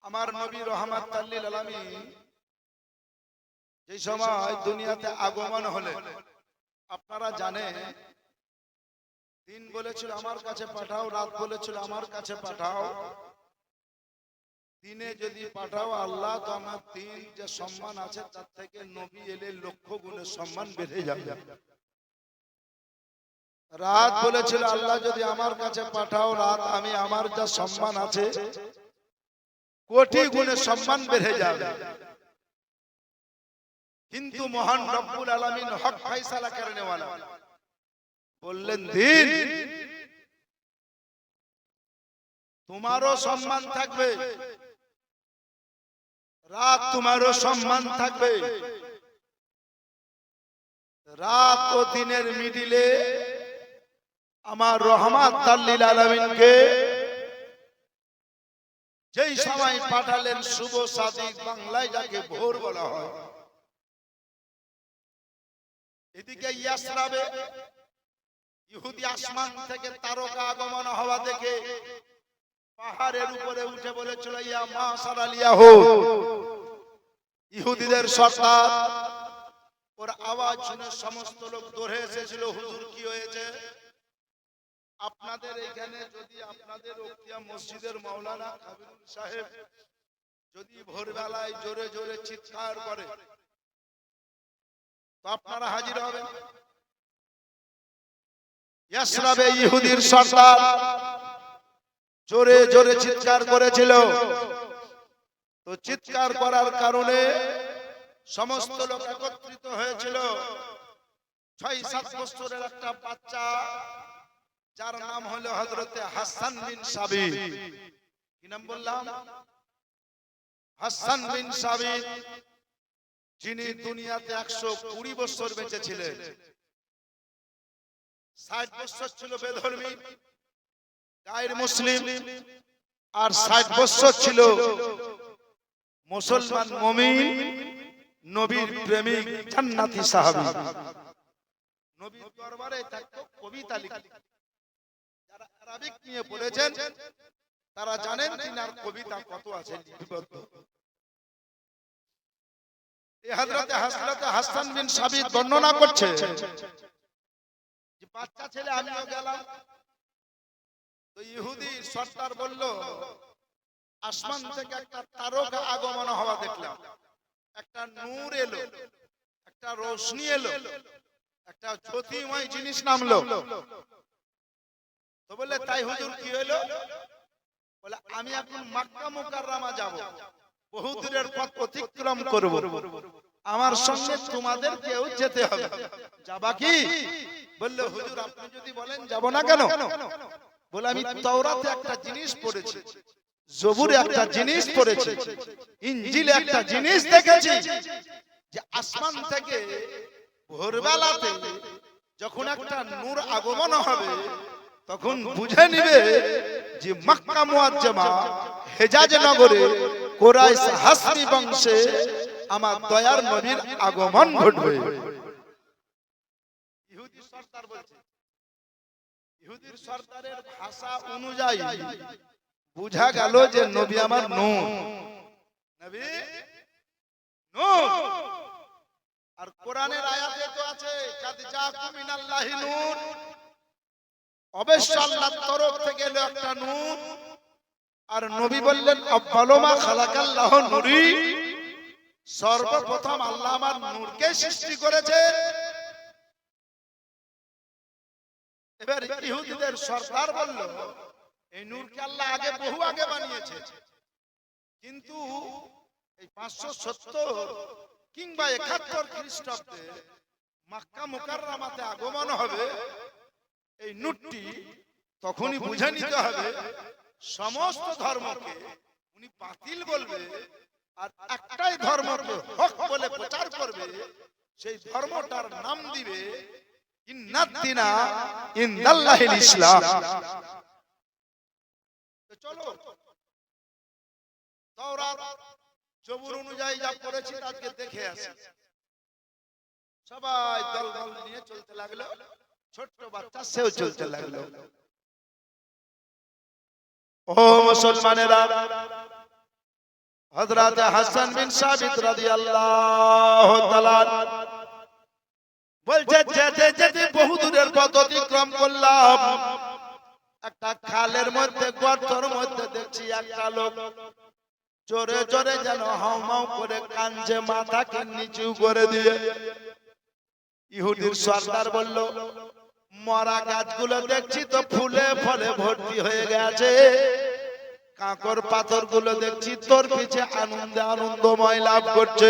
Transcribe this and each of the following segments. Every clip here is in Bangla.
আমার নবী রাহমাতুল লিল আলামিন যে সময় দুনিয়াতে আগমন হলেন, আপনারা জানেন দিন বলেছিল আমার কাছে পাঠাও, রাত বলেছিল আমার কাছে পাঠাও। দিনে যদি পাঠাও আল্লাহ, তো আমার দিন যে সম্মান আছে তার থেকে নবী এলে লক্ষ গুণে সম্মান বেড়ে যাবে। রাত বলেছিল আল্লাহ যদি আমার কাছে পাঠাও রাত, আমি আমার যা সম্মান আছে কোটি গুণে সম্মান বেড়ে যাবে। কিন্তু মহান রব্বুল আলামিন হক ফয়সালা করনে ওয়ালা বললেন দিন তোমারও সম্মান থাকবে, রাত তোমারও সম্মান থাকবে। রাত ও দিনের মিডিলে আমার রাহমাতুল লিল আলামিনকে যেই সময় পাঠালেন শুভ সাদিক, বাংলায় যাকে ভোর বলা হয়। এদিকে ইয়াসরাবে ইহুদি আসমান থেকে তারকা আগমন হওয়া দেখে পাহাড়ের উপরে উঠে বলেছিল ইয়া মাশারাল ইয়াহুদ, ইহুদিদের সর্দার। ওর আওয়াজ শুনে সমস্ত লোক দৌড়ে এসেছিল, হুজুর কি হয়েছে? আপনাদের এখানে যদি আপনাদের উকিয়া মসজিদের মাওলানা কাবিরুল সাহেব যদি ভোরবেলায় জোরে জোরে চিৎকার করে তো আপনারা হাজির হবেন। ইয়াসরাবে ইহুদির সর্দার জোরে জোরে চিৎকার করেছিল, তো চিৎকার করার কারণে সমস্ত লোক একত্রিত হয়েছিল। ৬-৭ বছরের একটা বাচ্চা যার নাম হলো হযরতে হাসান বিন সাবিত। কি নাম বললাম? হাসান বিন সাবিত, যিনি দুনিয়াতে ১২০ বছর বেঁচে ছিলেন। ৬০ বছর ছিল বেধর্মী গায়ের মুসলিম, আর ৬০ বছর ছিল মুসলমান মুমিন নবীর প্রেমিক জান্নাতি সাহাবী। নবীর দরবারে থাকতো কবিতা লিখতেন। যারা আরবিক নিয়ে পড়েছেন তারা জানেন তিনার কবিতা কত আছে লিপিবদ্ধ। এই হযরতে হাসান বিন সাবিত বর্ণনা করছে যে বাচ্চা ছেলে আমিও গেলাম, তো ইহুদি সর্দার বলল আসমান থেকে একটা তারকা আগমন হওয়া দেখলাম, একটা নূর এলো, একটা রোশনি এলো, একটা জ্যোতিময় জিনিস নামলো। তো বলে তাই হুজুর কি হলো? বলে আমি এখন মক্কা মুকাররমা যাব, বহু দূরের পথ অতিক্রম করব, আমার সঙ্গে তোমাদের কেউ যেতে হবে, যাবা কি? বললে হুজুর আপনি যদি বলেন যাব না কেন? বলে আমি তাওরাতে একটা জিনিস পড়েছি, জবুরে একটা জিনিস পড়েছি, ইনজিলে একটা জিনিস দেখেছি যে আসমান থেকে ভোরবেলাতে যখন একটা নূর আগমন হবে তখন বুঝে নিবে যে মক্কা মুআজ্জামা হেজাজ নগরে কুরাইশ হাসমি বংশে আমার দয়ার নবীর আগমন ঘটবে। ইহুদি সর্দার বলছে, ইহুদির সর্দারের ভাষা অনুযায়ী বুঝা গেল যে নবী আমার নূর, নবী নূর। আর কোরআনের আয়াতে তো আছে কাদ জাকুম মিনাল্লাহি নূর, অবশ্যই আল্লাহর তরফ থেকে এলো একটা নূর। আর নবী বললেন আফযালু মা খালাকাল্লাহু নূরি, সর্বপ্রথম আল্লাহ আমার নূরকে সৃষ্টি করেছে। এবার ইহুদিদের সরদার বলল এই নূরকে আল্লাহ আগে বহু আগে বানিয়েছে, কিন্তু এই ৫৭০ কিংবা ৭১ খ্রিস্টাব্দে মক্কা মুকাররমাতে আগমন হবে এই নূরটি, তখনই বুঝে নিতে হবে সমস্ত ধর্মকে উনি বাতিল বলবে আর একটাই ধর্মকে হক বলে প্রচার করবে। সেই ধর্মটার নাম দিবে ইন্নাদ-দীনা ইনদাল্লাহিল ইসলাম। তো চলো তাওরাত জবুর অনুযায়ী যা পড়েছি আজকে দেখে আসি। সবাই দল দল নিয়ে চলতে লাগলো, ছোট্ট বাচ্চা সেও চলতে লাগলো। ও মুসলমানেরা, হযরত হাসান বিন সাবিত রাদিয়াল্লাহু তাআলা বলছে যেতে যেতে বহু দূরের পথ অতিক্রম করলাম, একটা খালের মধ্যে গর্তের মধ্যে দেখছি একটা লোক জোরে জোরে যেন হাউমাউ করে কাঁদছে, মাথাকে নিচু করে দিয়ে। ইহুদির সর্দার বলল, মরা গাছগুলো দেখছি তো ফুলে ফলে ভর্তি হয়ে গেছে, কাঁকর পাথর গুলো দেখছি তোর পিছে আনন্দে আনন্দময় লাভ করছে,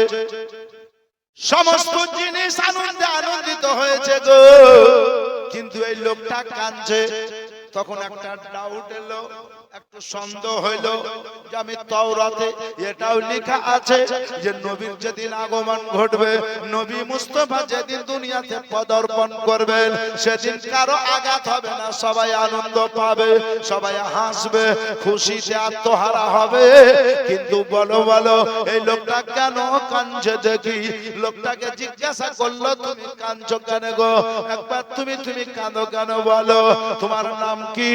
সমস্ত জিনিস আনন্দে আনন্দিত হয়েছে গো, কিন্তু এই লোকটা কাঁদছে। তখন একটা ডাউট এলো, একটু সন্দেহ হইলো যে আমি তাওরাতে এটাও লেখা আছে যে নবীর যেদিন আগমন ঘটবে, নবী মুস্তাফা যেদিন দুনিয়াতে পদার্পণ করবেন, সেদিন কারো আঘাত হবে না, সবাই আনন্দ পাবে, সবাই হাসবে, খুশিতে আত্মহারা হবে। কিন্তু বলো বলো এই লোকটা কেন কাঁদছে? দেখি লোকটাকে জিজ্ঞাসা করলো, তুমি কাঁদছো কেন গো? একবার তুমি কাঁদো কেন বলো, তোমার নাম কি?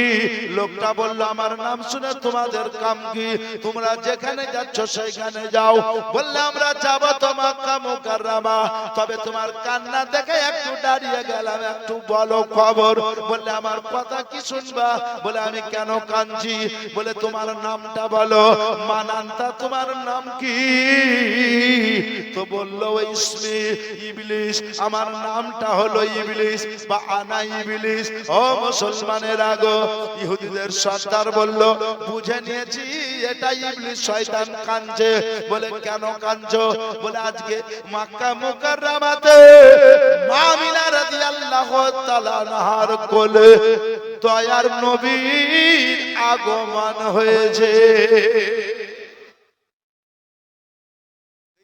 লোকটা বলল, আমার নাম শুনে তোমাদের কাম কি? তোমরা যেখানে যাচ্ছ সেইখানে যাও। বললে আমরা যাব তো মক্কা মুকাররমা, তবে তোমার কান্না দেখে একটু দাঁড়িয়ে গেলাম, একটু বলো খবর। বললে আমার কথা কি শুনবা? বলে আমি কেন কাঁদছি? বলে তোমার নামটা বলো। মানান্তা তোমার নাম কি? তো বললো ইসমি ইবলিস, আমার নামটা হলো ইবলিস বা আনা ইবলিস। ও মুসলমানের আগো, ইহুদিদের সর্দার বলল, বুঝে নিয়েছি এটা ইবলিস শয়তান কাঁদছে। বলে কেন কাঁদছো? বলে আজকে মক্কা মুকাররমাতে মা আমিনা রাদিয়াল্লাহু তাআলা আনহার কোলে দয়ার নবীর আগমন হয়েছে।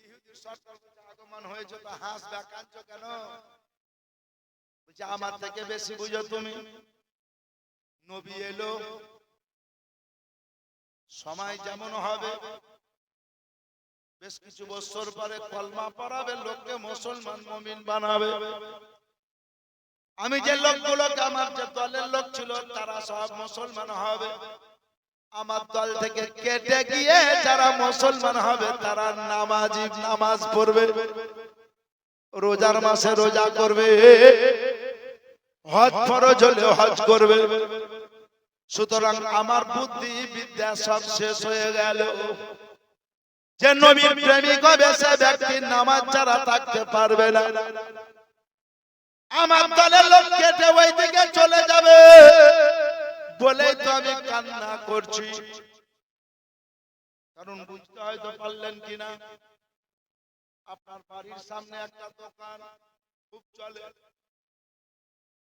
ইহুদির সর্দার বলছে আগমন হয়েছে তো হাসবে, কাঁদছো কেন? বলছে আমার থেকে বেশি বুঝো তুমি। নবী এলো, সময় যেমন হবে, বেশ কিছু বছর পরে কলমা পড়াবে, লোককে মুসলমান মুমিন বানাবে। আমি যে লোকগুলোকে, আমার যে দলের লোক ছিল তারা সব মুসলমান হবে। আমার দল থেকে কেটে গিয়ে যারা মুসলমান হবে তারা নামাজি, নামাজ পড়বে, রোজার মাসে রোজা করবে, হজ ফরজ হলে হজ করবে। সুতরাং আমার বুদ্ধি বিদ্যা সব শেষ হয়ে গেল। যে নবীর প্রেমিক হবে সে ব্যক্তি নামাজ ছাড়া থাকতে পারবে না। আমার দলের লোক কেটে ওই দিকে চলে যাবে বলেই তো আমি কান্না করছি। কারণ বুঝতে হয়তো পারলেন কিনা, আপনার বাড়ির সামনে একটা দোকান খুব চলে,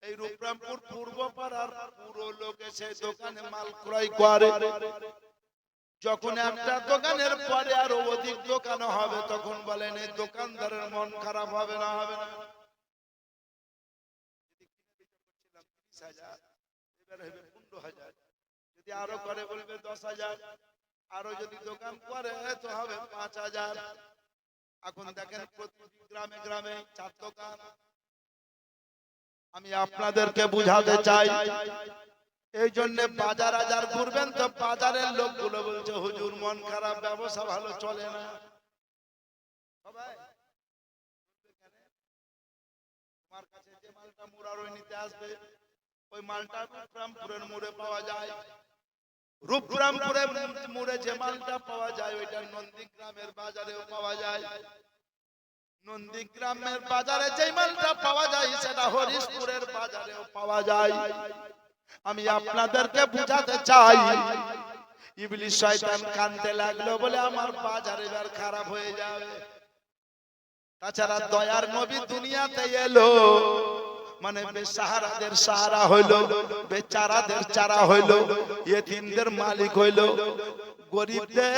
এই রূপরামপুর পূর্ব পাড়ার পুরো লোক এসে দোকানে মাল ক্রয় করে। যখন একটা দোকানের পরে আরো অধিক দোকান হবে, তখন বলেন এই দোকানদারের মন খারাপ হবে না? হবে না? এবার হবে 15,000, যদি আরো করে বলবে 10,000, আরো যদি দোকান করে তো হবে 5,000। এখন দেখেন প্রতি গ্রামে গ্রামে 4 দোকান। আমি আপনাদেরকে বুঝাতে চাই, এই জন্য বাজার আজার ঘুরবেন তো বাজারের লোকগুলো বলছে হুজুর মন খারাপ, ব্যবসা ভালো চলে না। তোমার কাছে যে মালটা মুরারই নিতে আসবে, ওই মালটা রূপরামপুরের মোড়ে পাওয়া যায়। রূপরামপুরের মোড়ে যে মালটা পাওয়া যায় ওইটা নন্দীগ্রামের বাজারেও পাওয়া যায়। নন্দীগ্রামের বাজারে যে মালটা পাওয়া যায় সেটা হরিশপুরের বাজারেও পাওয়া যায়। আমি আপনাদেরকে বুঝাতে চাই, ইবলিস শয়তান কাঁদতে লাগলো বলে আমার বাজার এবার খারাপ হয়ে যাবে। তাছাড়া দয়ার নবী দুনিয়াতে এলো মানে বেসাহারাদের সাহারা হইলো, বেচারাদের চারা হইলো, ইয়েতিমদের মালিক হইলো, গরিবদের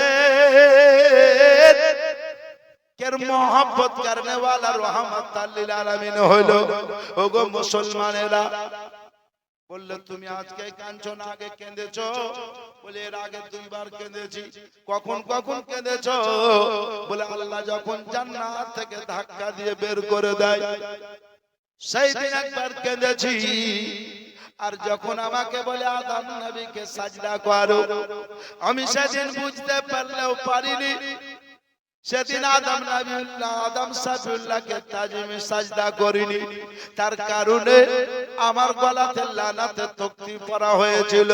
কের মোহাব্বত করনে ওয়ালা রহমাতাল লিল আলামিন হইলো। ওগো মুসলমানেরা, বললে তুমি আজকে কাঁদছো না, আগে কেঁদেছো? বলে এর আগে 2 বার কেঁদেছি। কখন কখন কেঁদেছো? বলে আল্লাহ যখন জান্নাত থেকে ধাক্কা দিয়ে বের করে দেয় সেই দিন একবার কেঁদেছি। আর যখন আমাকে বলে আদম নবীকে সাজদা করো, আমি সেদিন বুঝতে পারলেও পারিনি সেদিন আদম সাফিউল্লাহকে তাজিমে সাজদা করিনি, তার কারণে আমার গলাতে লানাতে তকতি পড়া হয়েছিল।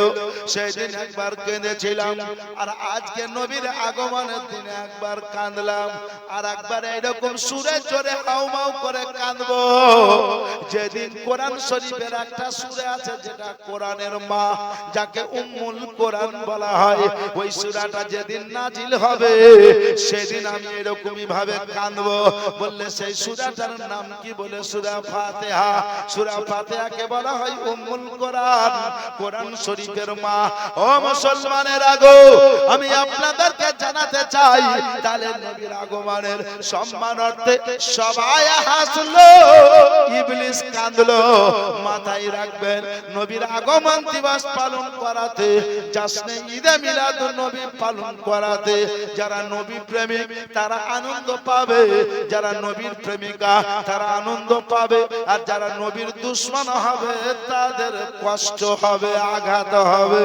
সেদিন একবার কেঁদেছিলাম, আর আজকে নবীর আগমনের দিনে একবার কাঁদলাম, আর একবার এরকম সুরে জোরে হাউমাউ করে কাঁদবো। যেদিন কোরআন শরীফের একটা সূরা আছে যেটা কোরআনের মা, যাকে উম্মুল কোরআন বলা হয়, ওই সূরাটা যেদিন নাজিল হবে সেদিন আমি এরকমই ভাবে কাঁদবো। বললে সেই সূরাটার নাম কি? বলে সূরা ফাতিহা। সূরা ফাতিহাকে বলা হয় উম্মুল কোরআন, কোরআন শরীফের মা। ও মুসলমানেরা গো, আমি আপনাদেরকে জানাতে চাই, তাহলে নবীর আগমনের সম্মানার্থে সবাই হাসলো, ইবলিস কাঁদলো। মাথায় রাখবেন, নবীর আগমন দিবস পালন করাতে, জাশ্নে ঈদে মিলাদুন নবী পালন করাতে যারা নবী প্রেমিক তারা আনন্দ পাবে, যারা নবীর প্রেমিকা তারা আনন্দ পাবে, আর যারা নবীর দুশমন হবে তাদের কষ্ট হবে, আঘাত হবে।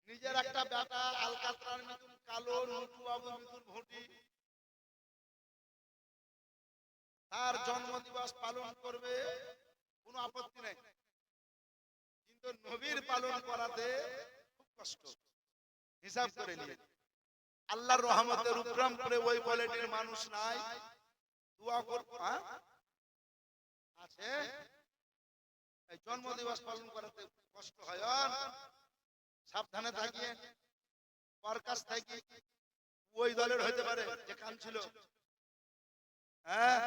নিজের একটা বেটা আলকাতরার মতন কালো নটু বাবু মতন ভুটি, তার জন্মদিবস পালন করবে, কোনো আপত্তি নেই, কিন্তু নবীর পালন করাতে খুব কষ্ট। হিসাব করে নিয়ে আল্লাহর রহমতের উপরাম করে ওই কোয়ালিটির মানুষ নাই, দোয়া করব আছে, এই জন্মদিবস পালন করাতে কষ্ট হয়। সাবধানে থাকিয়ে, পরকাশ থাকি, ওই দলের হইতে পারে যে কাম ছিল। হ্যাঁ,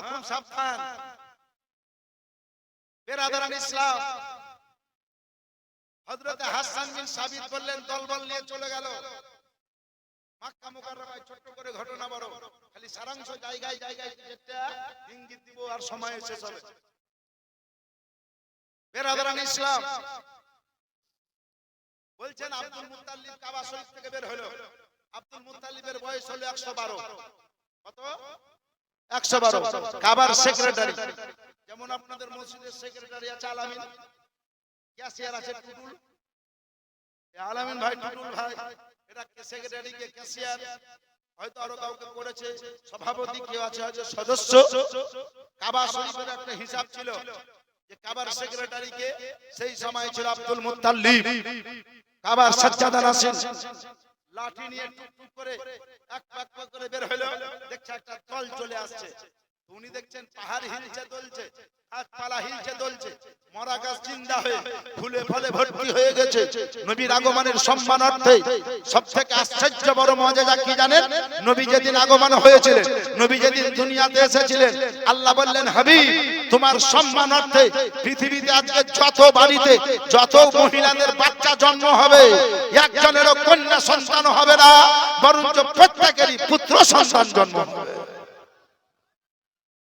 খুব সাবধান। বেরাদারান ইসলাম, হযরত হাসান বিন সাবিত বললেন দলবল নিয়ে চলে গেল মক্কা মুকাররমায়। ছোট্ট করে ঘটনা, বড় খালি সারাংশ জায়গায় জায়গায় যেটা ইঙ্গিত দিব, আর সময় শেষ হবে। বেরাদারান ইসলাম, বলছেন আব্দুল মুত্তালিব কাবা শরীফ থেকে বের হলো। আব্দুল মুত্তালিবের বয়স হলো 112। কত? 112। কাবার সেক্রেটারি, যেমন আপনাদের মসজিদের সেক্রেটারি আছে আলামিন, ক্যাশিয়ার আছে টুটুল, আলামিন ভাই, টুটুল ভাই, এটা সেক্রেটারি কে ক্যাশিয়ার, হয়তো আরো কাউকে করেছে সভাপতি, কেউ আছে হয়তো সদস্য। কাবা শরীফের একটা হিসাব ছিল যে কাবার সেক্রেটারি কে সেই সময় ছিল আব্দুল মুত্তালিব। কাবার সাজ্জাদা নাসির লাঠি নিয়ে টুকটুক করে এক পাক করে বের হলো, দেখছে একটা দল চলে আসছে। উনি দেখছেন পাহাড় হিলছে দুলছে, গাছপালা হিলছে দুলছে, মরা গাছ জিন্দা হয়ে ফুলে ফলে ভর্তি হয়ে গেছে। নবীর আগমনের সম্মানার্থে সবথেকে আশ্চর্য বড় মজা কি জানেন? নবী যেদিন আগমন হয়েছিলেন, নবী যেদিন দুনিয়াতে এসেছিলেন, আল্লাহ বললেন হাবিব তোমার সম্মানার্থে পৃথিবীতে আজকে যত বাড়িতে যত মহিলাদের বাচ্চা জন্ম হবে, একজনেরও কন্যা সন্তান হবে না, বরঞ্চ প্রত্যেকেরই পুত্র সন্তান জন্ম হবে।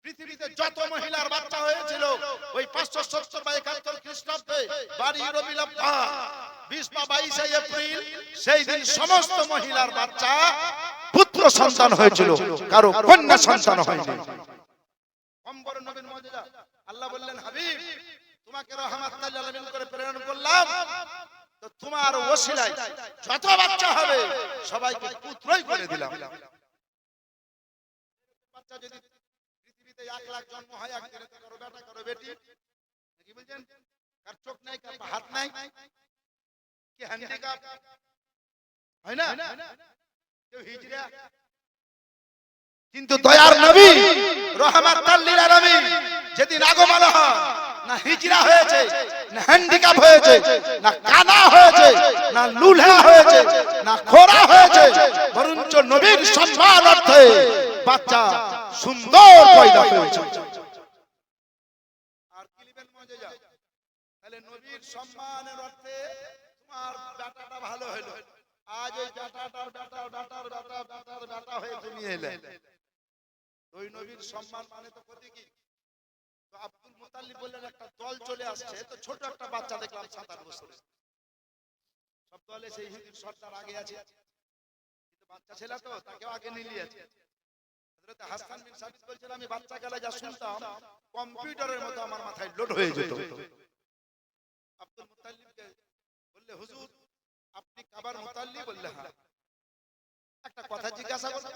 পৃথিবীতে যত মহিলার বাচ্চা হয়েছিল ওই 570 বা 71 খ্রিস্টাব্দে 12 রবিউল আউয়াল 20 বা 22 এপ্রিল, সেই দিন সমস্ত মহিলার বাচ্চা পুত্র সন্তান হয়েছিল, কারো কন্যা সন্তান হয়নি। কম বড় নবীর মুজিজা। আল্লাহ বললেন হাবিব তোমাকে রাহমাতুল লিল আলামিন করে প্রেরণ করলাম, তো তোমার ওসিলায় যত বাচ্চা হবে সবাইকে পুত্রই করে দিলাম। বাচ্চা যদি 1 লাখ জন্ম হয় একদিনে, তো কারো বেটা কারো বেটি, কি বলছেন? কার চোখ নাই, কার হাত নাই, কি হ্যান্ডিক্যাপ হয় না, কেউ হিজড়া। কিন্তু দয়ার নবী রাহমাতুল লিল আলামিন যেদিন আগমন হয়, না হিজড়া হয়েছে, না হ্যান্ডিক্যাপ হয়েছে, না কানা হয়েছে, না লুলা হয়েছে, না খোরা হয়েছে, বরঞ্চ নবীর সম্মানার্থে বাচ্চা সুন্দর পয়দা হয়েছে। আর কিলিবেন মুজিজা, তাহলে নবীর সম্মানের অর্থে তোমার বেটাটা ভালো হলো, আজ ওই বেটাটার বেটার বেটার বেটা বেটার বেটা হয়ে তুমি এলে, ওই নবীর সম্মান মানে তো ক্ষতি কি? তো আব্দুল মুত্তালিব বললেন একটা দল চলে আসছে, তো ছোট একটা বাচ্চা দেখলাম 7-8 বছরের, সব দলে সেই হিন্দু সর্দার আগে আছে, কিন্তু বাচ্চা ছেলে তো তাকেও আগে নিয়ে আছে। হযরত হাসান বিন সাবিত বলছেন আমি বাচ্চা কালে যা শুনতাম কম্পিউটারের মতো আমার মাথায় লোড হয়ে যেত। আব্দুল মুত্তালিবকে বললে হুজুর আপনি কাবার মুতাল্লি? বললে হ্যাঁ। একটা কথা জিজ্ঞাসা করব,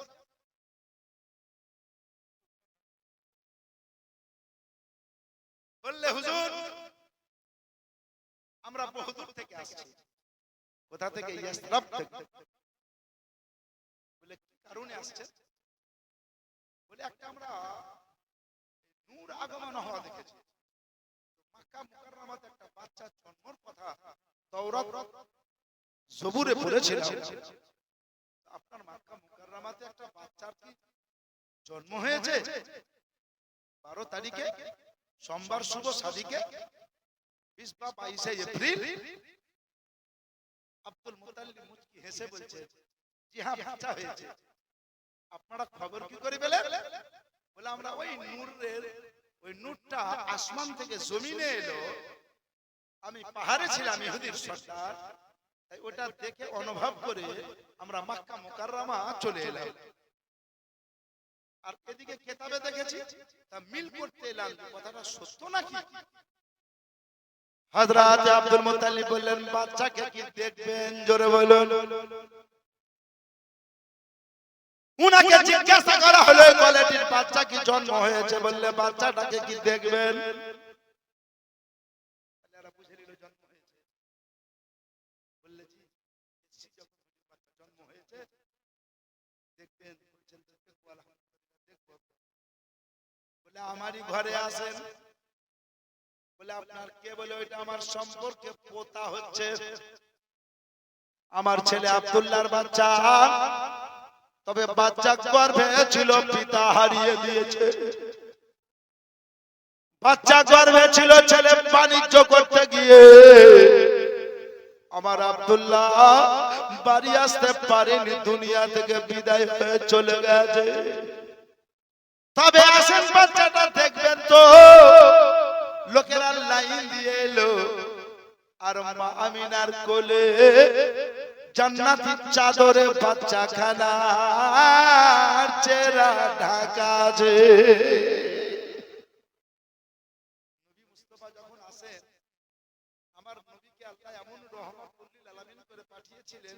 বললে হুজুর আমরা বহুদূর থেকে আসছি। কোথা থেকে? ইয়াসরাব থেকে। বলে কি কারণে আসছেন? বলে একটা আমরা নূর আগমন হওয়া দেখেছি। মক্কা মুকাররমাতে একটা বাচ্চার জন্মের কথা তাওরাত জবুরে পড়েছিলাম। আপনার মক্কা মুকাররমাতে একটা বাচ্চার কি জন্ম হয়েছে 12 তারিখে সোমবার শুভ সাদিকে 20 বা 22 এপ্রিল। আব্দুল মুতাল্লিব মুচকি হেসে বলছে, জি হ্যাঁ বাচ্চা হয়েছে। আপনারা খবর কি করে পেলেন? বলে আমরা ওই নূরের, ওই নূরটা আসমান থেকে জমিনে এলো। আমি পাহাড়ে ছিলাম ইহুদির সর্দার, তাই ওটা দেখে অনুভব করে আমরা মক্কা মুকাররমা চলে এলাম। আর এদিকে কিতাবে দেখেছি, তা মিল করতে এলাম। কথাটা সত্য নাকি? হযরত আব্দুল মুত্তালিব বললেন, বাচ্চাকে কি দেখবেন? জোরে বলুন। উনাকে জিজ্ঞাসা করা হলো কোয়ালিটির বাচ্চা কি জন্ম হয়েছে? বললে বাচ্চাটাকে কি দেখবেন? আল্লাহরা বুঝে নিল জন্ম হয়েছে। বললে জি যখন বাচ্চা জন্ম হয়েছে দেখবেন। বলছেন দেখবো, আলহামদুলিল্লাহ দেখবো। বলে আমারই ঘরে আসেন। বলে আপনার কে? বলে ওইটা আমার সম্পর্কে পোতা হচ্ছে, আমার ছেলে আব্দুল্লাহর বাচ্চা। তবে বাচ্চা গর্ভে ছিল, পিতা হারিয়ে দিয়েছে। বাচ্চা গর্ভে ছিল, ছেলে বাণিজ্য করতে গিয়ে আমার আব্দুল্লাহ বাড়ি আসতে পারেনি, দুনিয়া থেকে বিদায় হয়ে চলে গেছে। তবে আসেন বাচ্চাটা দেখবেন তো। লোকেরা লাইন দিয়ে এলো, আর মা আমিনার কোলে জান্নাতি চাদরে বাচ্চাখানা চেহারা ঢাকা আছে। নবী মুস্তাফা যখন আসেন, আমার নবীকে আল্লাহ এমন রহমতুল লিল আলামিন করে পাঠিয়েছিলেন।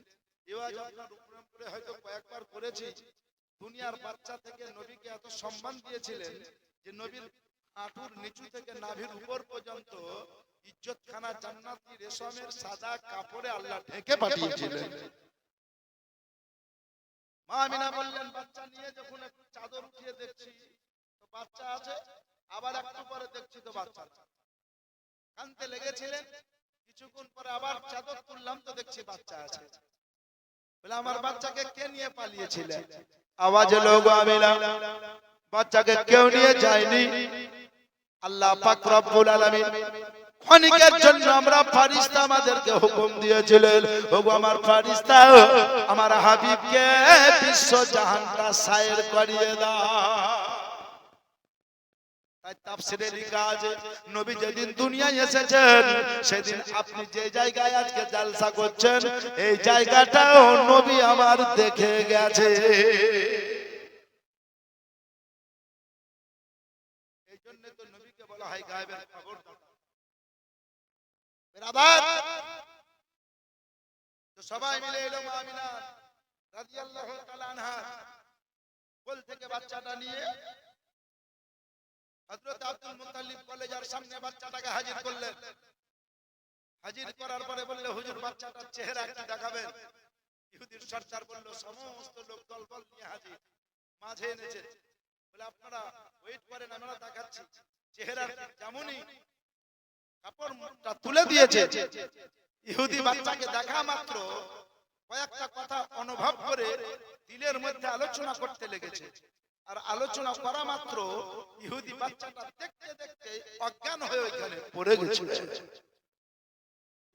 এওয়াজ আপনার উপনাম করে হয়তো কয়েকবার করেছি। দুনিয়ার বাচ্চা থেকে নবীকে এত সম্মান দিয়েছিলেন যে নবীর হাঁটুর নিচু থেকে নাভির উপর পর্যন্ত ইজ্জতখানা জান্নাতি রেশমের সাদা কাপড়ে আল্লাহ ঢেকে পাঠিয়েছিলেন। মা আমিনা বললেন, বাচ্চা নিয়ে যখন একটু চাদর উঠিয়ে দেখছি তো বাচ্চা আছে, আবার একটু পরে দেখছি তো বাচ্চা কাঁদতে লেগেছিলেন। কিছুক্ষণ পরে আবার চাদর তুললাম তো দেখছি বাচ্চা আছে। বলে আমার বাচ্চাকে কে নিয়ে পালিয়েছিলেন? আওয়াজ এলো, গো আমিনা, বাচ্চাকে কেউ নিয়ে যায়নি। আল্লাহ পাক রব্বুল আলামিন ক্ষণিকের জন্য আমরা ফেরেশতা আমাদেরকে হুকুম দিয়েছিলেন, ওগো আমার ফেরেশতা, আমার হাবিবকে বিশ্ব জাহানটা সায়ের করিয়ে দাও। তাই তাফসীরে লেখা আছে, নবী যেদিন দুনিয়ায় এসেছেন সেদিন আপনি যে জায়গায় আজকে জালসা করছেন এই জায়গাটাও নবী আমার দেখে গেছে। এই জন্য তো নবীকে বলা হয় গায়েবের খবর। বেরাদার তো সবাই মিলে এলো মা আমিনা রাদিয়াল্লাহু তাআলা আনহা কোল থেকে বাচ্চাটা নিয়ে হযরত আব্দুল মুত্তালিব কলেজের সামনে বাচ্চাটাকে হাজির করলেন। হাজির করার পরে বললে, হুজুর বাচ্চাটার চেহারা একটু দেখাবেন। ইহুদির সর্দার বলল, সমস্ত লোক দলবল নিয়ে হাজির, মাঝে এনেছে। বলে আপনারা ওয়েট করেন, আমরা দেখাচ্ছি। চেহারা যেমনই কাপড়টা তুলে দিয়েছে, ইহুদি বাচ্চাকে দেখা মাত্র কয়েকটা কথা অনুভব করে দিলের মধ্যে আলোচনা করতে লেগেছে। আর আলোচনা করা মাত্র ইহুদি বাচ্চাটা দেখতে দেখতে অজ্ঞান হয়ে ওইখানে পড়ে গেছে।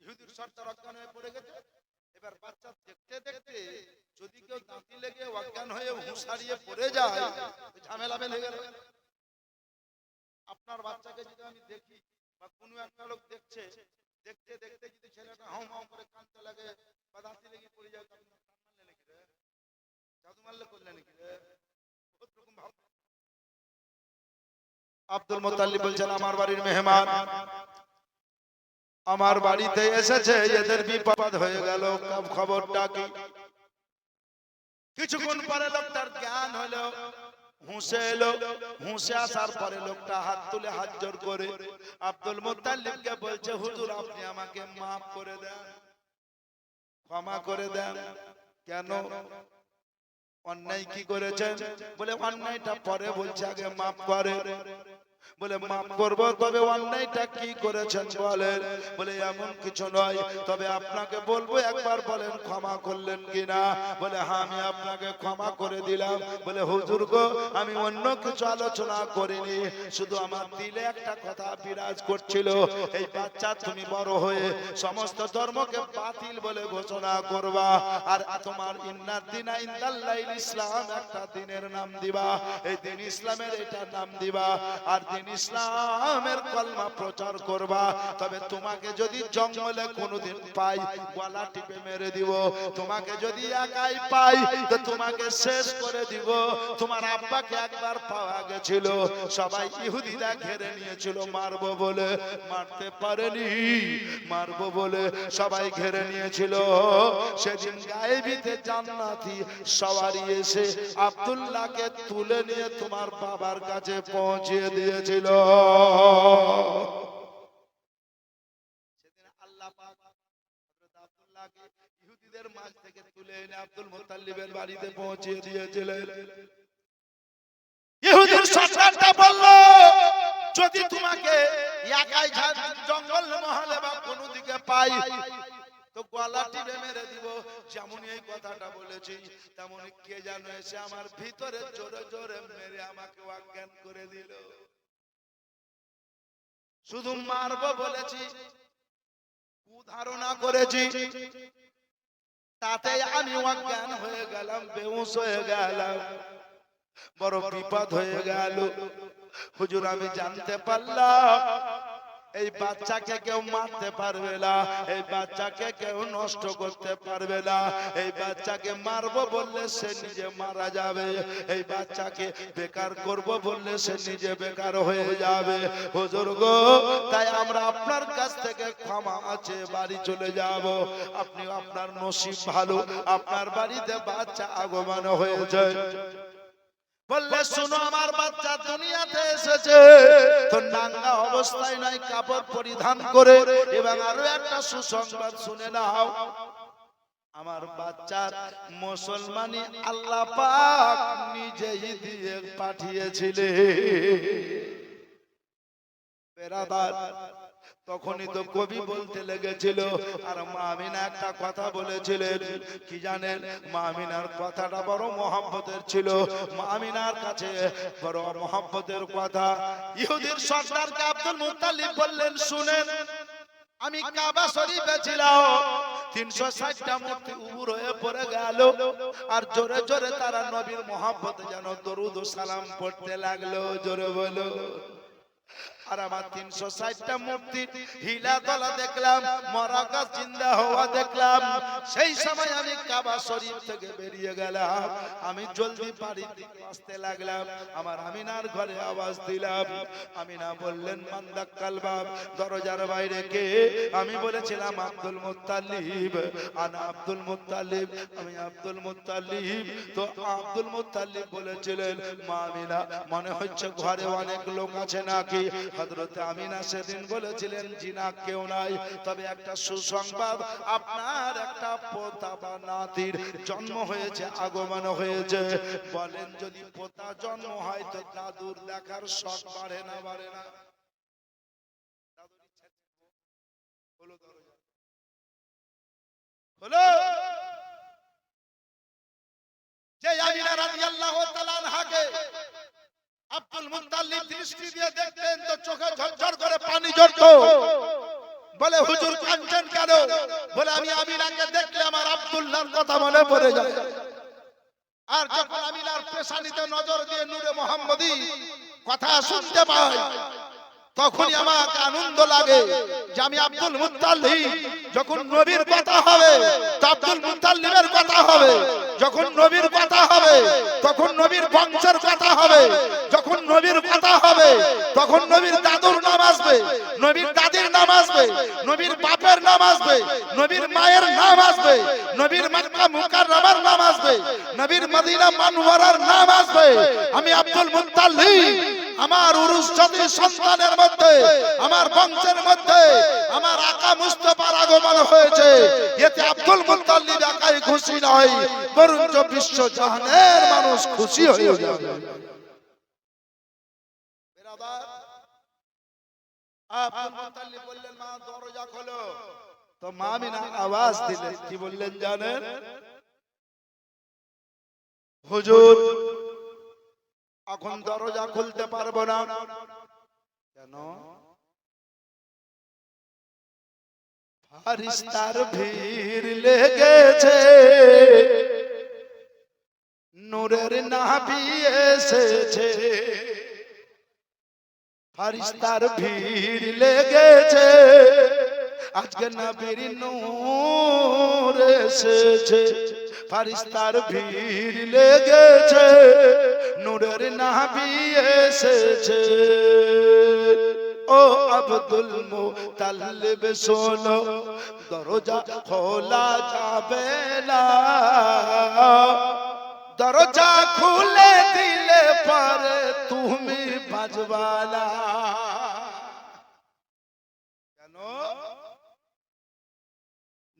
ইহুদির সর্দার অজ্ঞান হয়ে পড়ে গেছে। এবার বাচ্চা দেখতে দেখতে যদি কেউ দাঁতি লেগে অজ্ঞান হয়ে হুঁশ হারিয়ে পড়ে যায়, ঝামেলা বেঁধে গেল। আপনার বাচ্চাকে যদি আমি দেখি বা কোনো একটা লোক দেখছে, দেখতে দেখতে যদি ছেলেটা হাউ হাউ করে কাঁদতে লাগে বা দাঁতি লেগে পড়ে যায়, তখন মারলে নাকি রে, জাদু মারলে করলে নাকি রে, বহুত রকম ভাব। আব্দুল মুত্তালিব বলছেন, আমার বাড়ির মেহমান, আমার বাড়িতে এসেছে, এদের বিপদ হয়ে গেল, খবরটা কি? কিছুক্ষণ পরে লোকটার জ্ঞান হলো, হুঁশে এলো। হুঁশে আসার পরে লোকটা হাত তুলে হাত জোর করে আব্দুল মুত্তালিবকে বলছে, হুজুর আপনি আমাকে মাফ করে দেন, ক্ষমা করে দেন। কেন? অন্যায় কি করেছেন? বলে অন্যায়টা পরে বলছে, আগে মাফ করে। বলে মাফ করব, তবে অন্যায়টা কি করেছেন বলেন? বলে এমন কিছু নয়, তবে আপনাকে বলবো একবার বলেন ক্ষমা করলেন কিনা? বলে হ্যাঁ আমি আপনাকে ক্ষমা করে দিলাম। বলে হুজুর গো, আমি অন্য কিছু আলোচনা করিনি, শুধু আমার দিলে একটা কথা বিরাজ করছিল, এই বাচ্চা তুমি বড় হয়ে সমস্ত ধর্মকে বাতিল বলে ঘোষণা করবা, আর তোমার ইন্নাদ্দিনা ইনদাল্লাহিল ইসলাম একটা দিনের নাম দিবা, এই দিন ইসলামের এটা নাম দিবা, আর দিন ইসলামের কলমা প্রচার করবা। তবে তোমাকে যদি জঙ্গলে কোনোদিন পাই, গলা টিপে মেরে দিব। তোমাকে যদি একাই পাই, তো তোমাকে শেষ করে দিব। তোমার আব্বাকে একবার পাওয়া গেছিল, সবাই ইহুদিরা ঘিরে নিয়েছিল মারবো বলে, মারতে পারেনি। মারবো বলে সবাই ঘিরে নিয়েছিল। সেদিন গায়েবীতে জান্নাতি সওয়ারি এসে আব্দুল্লাহকে তুলে নিয়ে তোমার বাবার কাছে পৌঁছিয়ে দিয়েছিল। সেদিন আল্লাহ পাক হযরত আব্দুল্লাহকে ইহুদিদের মাঝ থেকে তুলে এনে আব্দুল মুত্তালিবের বাড়িতে পৌঁছিয়ে দিয়েছিলেন। ইহুদির সরদারটা বলল, যদি তোমাকে একাই জঙ্গল মহলে বা কোনো দিকে পাই, তো গলা টিপে মেরে দিব। যেমন এই কথাটা বলেছি, তেমন কে যেন এসে আমার ভিতরে জোরে জোরে মেরে আমাকে অজ্ঞান করে দিল। শুধু মারবো বলেছি, কুধারণা করেছি, তাতে আমি অজ্ঞান হয়ে গেলাম, বেহুশ হয়ে গেলাম, বড় বিপদ হয়ে গেল। হুজুর আমি জানতে পারলাম এই বাচ্চাকে কেউ মারতে পারবে না, এই বাচ্চাকে কেউ নষ্ট করতে পারবে না। এই বাচ্চাকে মারবো বললে সে নিজে মারা যাবে, এই বাচ্চাকে বেকার করব বললে সে নিজে বেকার হয়ে যাবে। হুজুর গো, তাই আমরা আপনার কাছ থেকে ক্ষমা আছে বাড়ি চলে যাব। আপনি আপনার নসিব ভালো, আপনার বাড়িতে বাচ্চা আগমন হয়েছে। বললে শুনো, আমার বাচ্চা দুনিয়াতে এসেছে তো নাঙ্গা অবস্থায় নয়, কাপড় পরিধান করে। এবং আরো একটা সুসংবাদ শুনে নাও, আমার বাচ্চার মুসলমানি আল্লাহ পাক নিজেই দিয়ে পাঠিয়েছিলেন। বেরাদার, তখনই তো কবি বলতে লেগেছিল। আর মা আমিনা একটা কথা বলেছিলেন, কি জানেন? মা আমিনার কথাটা বড় মহব্বতের ছিল। মা আমিনার কাছে বড় মহব্বতের কথা। ইহুদির সর্দারকে আব্দুল মুত্তালিব বললেন, শুনেন, আমি কাবা শরীফে ছিলাম, 360টা মূর্তি উবুর হয়ে পড়ে গেল, আর জোরে জোরে তারা নবীর মহব্বতে যেন দরুদ ও সালাম পড়তে লাগলো। জোরে বলো। আর আমার 360টা মূর্তি হিলা দলা দেখলাম, মরা গাছ জিন্দা হওয়া দেখলাম। সেই সময় আমি কাবা শরীফ থেকে বেরিয়ে গেলাম, আমি জলদি বাড়ির দিকে আসতে লাগলাম। আমার আমিনার ঘরে আওয়াজ দিলাম। আমিনা বললেন, মান দাক্কাল বাব, দরজার বাইরে কে? আমি বলেছিলাম আব্দুল মুত্তালিব, আনা আব্দুল মুত্তালিব, আমি আব্দুল মুত্তালিব। তো আব্দুল মুত্তালিব বলেছিলেন, মা আমিনা, মনে হচ্ছে ঘরে অনেক লোক আছে নাকি? হযরত আমিনা সেদিন বলেছিলেন, জি না, কেউ নাই, তবে একটা সুসংবাদ, আপনার একটা পোতা বা নাতির জন্ম হয়েছে, আগমন হয়েছে। বলেন, যদি পোতা জন্ম হয় তো দাদুর দেখার শখ বাড়ে না? বাড়ে না? দাদুর ইচ্ছা হলো, দরজা হলো। যে আমিনা রাদিয়াল্লাহু তাআলা আনহাকে আব্দুল মুত্তালিব দৃষ্টি দিয়ে দেখতেন তো চোখে ঝরঝর করে পানি ঝরতো। বলে, হুজুর কাঁদছেন কেন? বলে, আমি আমিনাকে দেখলে আমার আব্দুল্লাহর কথা মনে পড়ে যায়। আর যখন আমিনার পেশানিতে নজর দিয়ে নূরে মুহাম্মদী কথা শুনতে পাই, তখনই আমার আনন্দ লাগে যে আমি আব্দুল মুত্তালিব, যখন নবীর কথা হবে তো আব্দুল মুত্তালিবের কথা হবে, যখন নবীর কথা হবে তখন নবীর বংশের কথা হবে, যখন নবীর কথা হবে তখন নবীর দাদুর নাম আসবে, আসবে, নবীর দাদির নাম আসবে, নবীর বাপের নাম আসবে, নবীর মায়ের নাম আসবে, নবীর মক্কা মুকাররমার নাম আসবে, নবীর মদিনা মুনওয়ারার নাম আসবে। আমি আব্দুল মুত্তালিব আমার উরুস যদি সন্তানের মধ্যে, আমার বংশের মধ্যে আমার আকা মুস্তাফার আগমন হয়েছে, এতে আব্দুল মুত্তালিব একাই খুশি নয়, বরঞ্চ বিশ্ব জাহানের মানুষ খুশি হয়ে যাবে। বেরাদার, আব্দুল মুত্তালিব বললেন, মা দরজা খোলো। তো মা আমিনা আওয়াজ দিলেন, কি বললেন জানেন? হুজুর, এখন দরজা খুলতে পারবো না। কেন? ফারিস্তার ভিড় লেগেছে, নূরের নবী এসেছে। ফারিস্তার ভিড় লেগেছে, আজকে নবীর নূর এসেছে। ফারিস্তার ভিড় লেগেছে, নূরের নবী এসেছে। ও আব্দুল মুত্তালিব শোনো, দরজা খোলা যাবে না, দরজা খুলে দিলে পরে তুমি বাজবালা। কেন?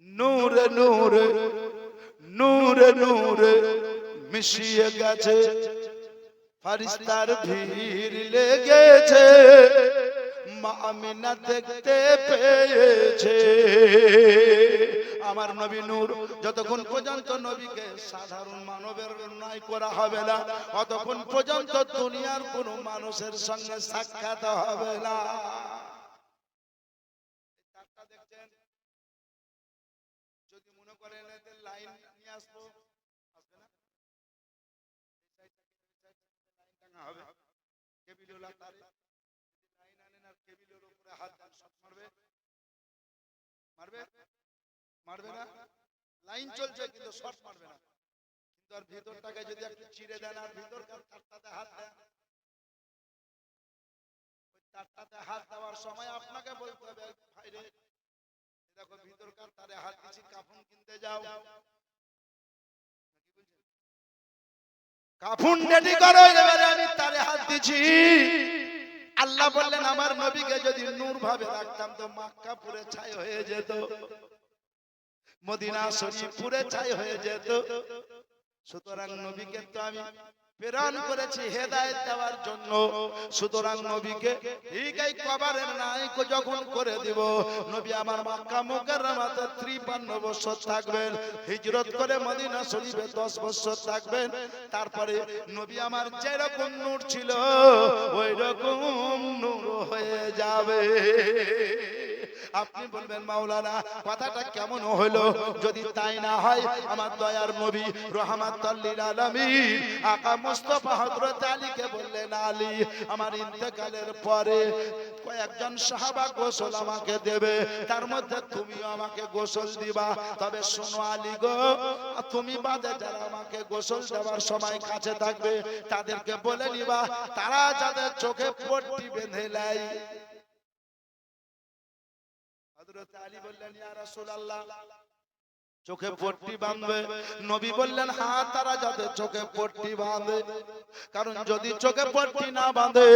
নূরে নূরে নূরে নূরে মিশিয়ে গেছে, ফারিস্তার ভিড় লেগেছে, মা আমিনা দেখতে পেয়েছে। আমার নবী নূর, যতক্ষণ পর্যন্ত নবীকে সাধারণ মানবের ন্যায় করা হবে না, ততক্ষণ পর্যন্ত দুনিয়ার কোন মানুষের সঙ্গে সাক্ষাৎ হবে না। দেখছেন, যদি মনে করেন এদের লাইন নিয়ে আসবো, আসবে না, লাইন টাঙা হবে, কেবিলওয়ালা তারে লাইন আনেন আর কেবিলের উপরে হাত দেন, সব মারবে, মারবে মারবে না? লাইন চলছে কিন্তু শর্ট মারবে না। কিন্তু আর ভিতরটাকে যদি একটু চিড়ে দেন আর ভিতরকার তারটাতে হাত দেন, ওই তারটাতে হাত দেওয়ার সময় আপনাকে বলতে হবে, ভাই রে দেখো ভিতরকার তারে হাত দিছি, কাফন কিনতে যাও, কাফন রেডি করো, এবারে আমি তারে হাত দিছি। আল্লাহ বললেন, আমার নবীকে যদি নূর ভাবে রাখতাম তো মক্কা পুরে ছাই হয়ে যেত, মদিনা শরীফ পুরে ছাই হয়ে যেত। সুতরাং নবীকে তো আমি প্রেরণ করেছি হেদায়েত দেওয়ার জন্য। সুতরাং নবীকে ঠিক এই কবরের নায়ক যখন করে দিব, নবী আমার মক্কা মুকাররমাতে 53 বছর থাকবেন, হিজরত করে মদিনা শরীফে 10 বছর থাকবেন। তারপরে নবী আমার যেরকম নূর ছিল ওই রকম নূর হয়ে যাবে। আপনি বলবেন, মাওলানা কথাটা কেমন হলো? যদি তাই না হয়, আমার দয়ার নবী রাহমাতুল লিল আলামিন আকা মুস্তাফা হযরত আলীকে বললেন, আলী আমার ইন্তেকালের পরে কয়েকজন সাহাবা গোসল আমাকে দেবে, তার মধ্যে তুমিও আমাকে গোসল দিবা। তবে শোনো আলী গো, তুমি বাদে যারা আমাকে গোসল দেওয়ার সময় কাছে থাকবে তাদেরকে বলে নিবা তারা যাদের চোখে পট্টি বেঁধে নেয়। হযরত আলী বললেন, ইয়া রাসূলুল্লাহ চোখে পট্টি বাঁধবে? নবী বললেন, হ্যাঁ তারা যাদের চোখে পট্টি বাঁধে, কারণ যদি চোখে পট্টি না বাঁধে,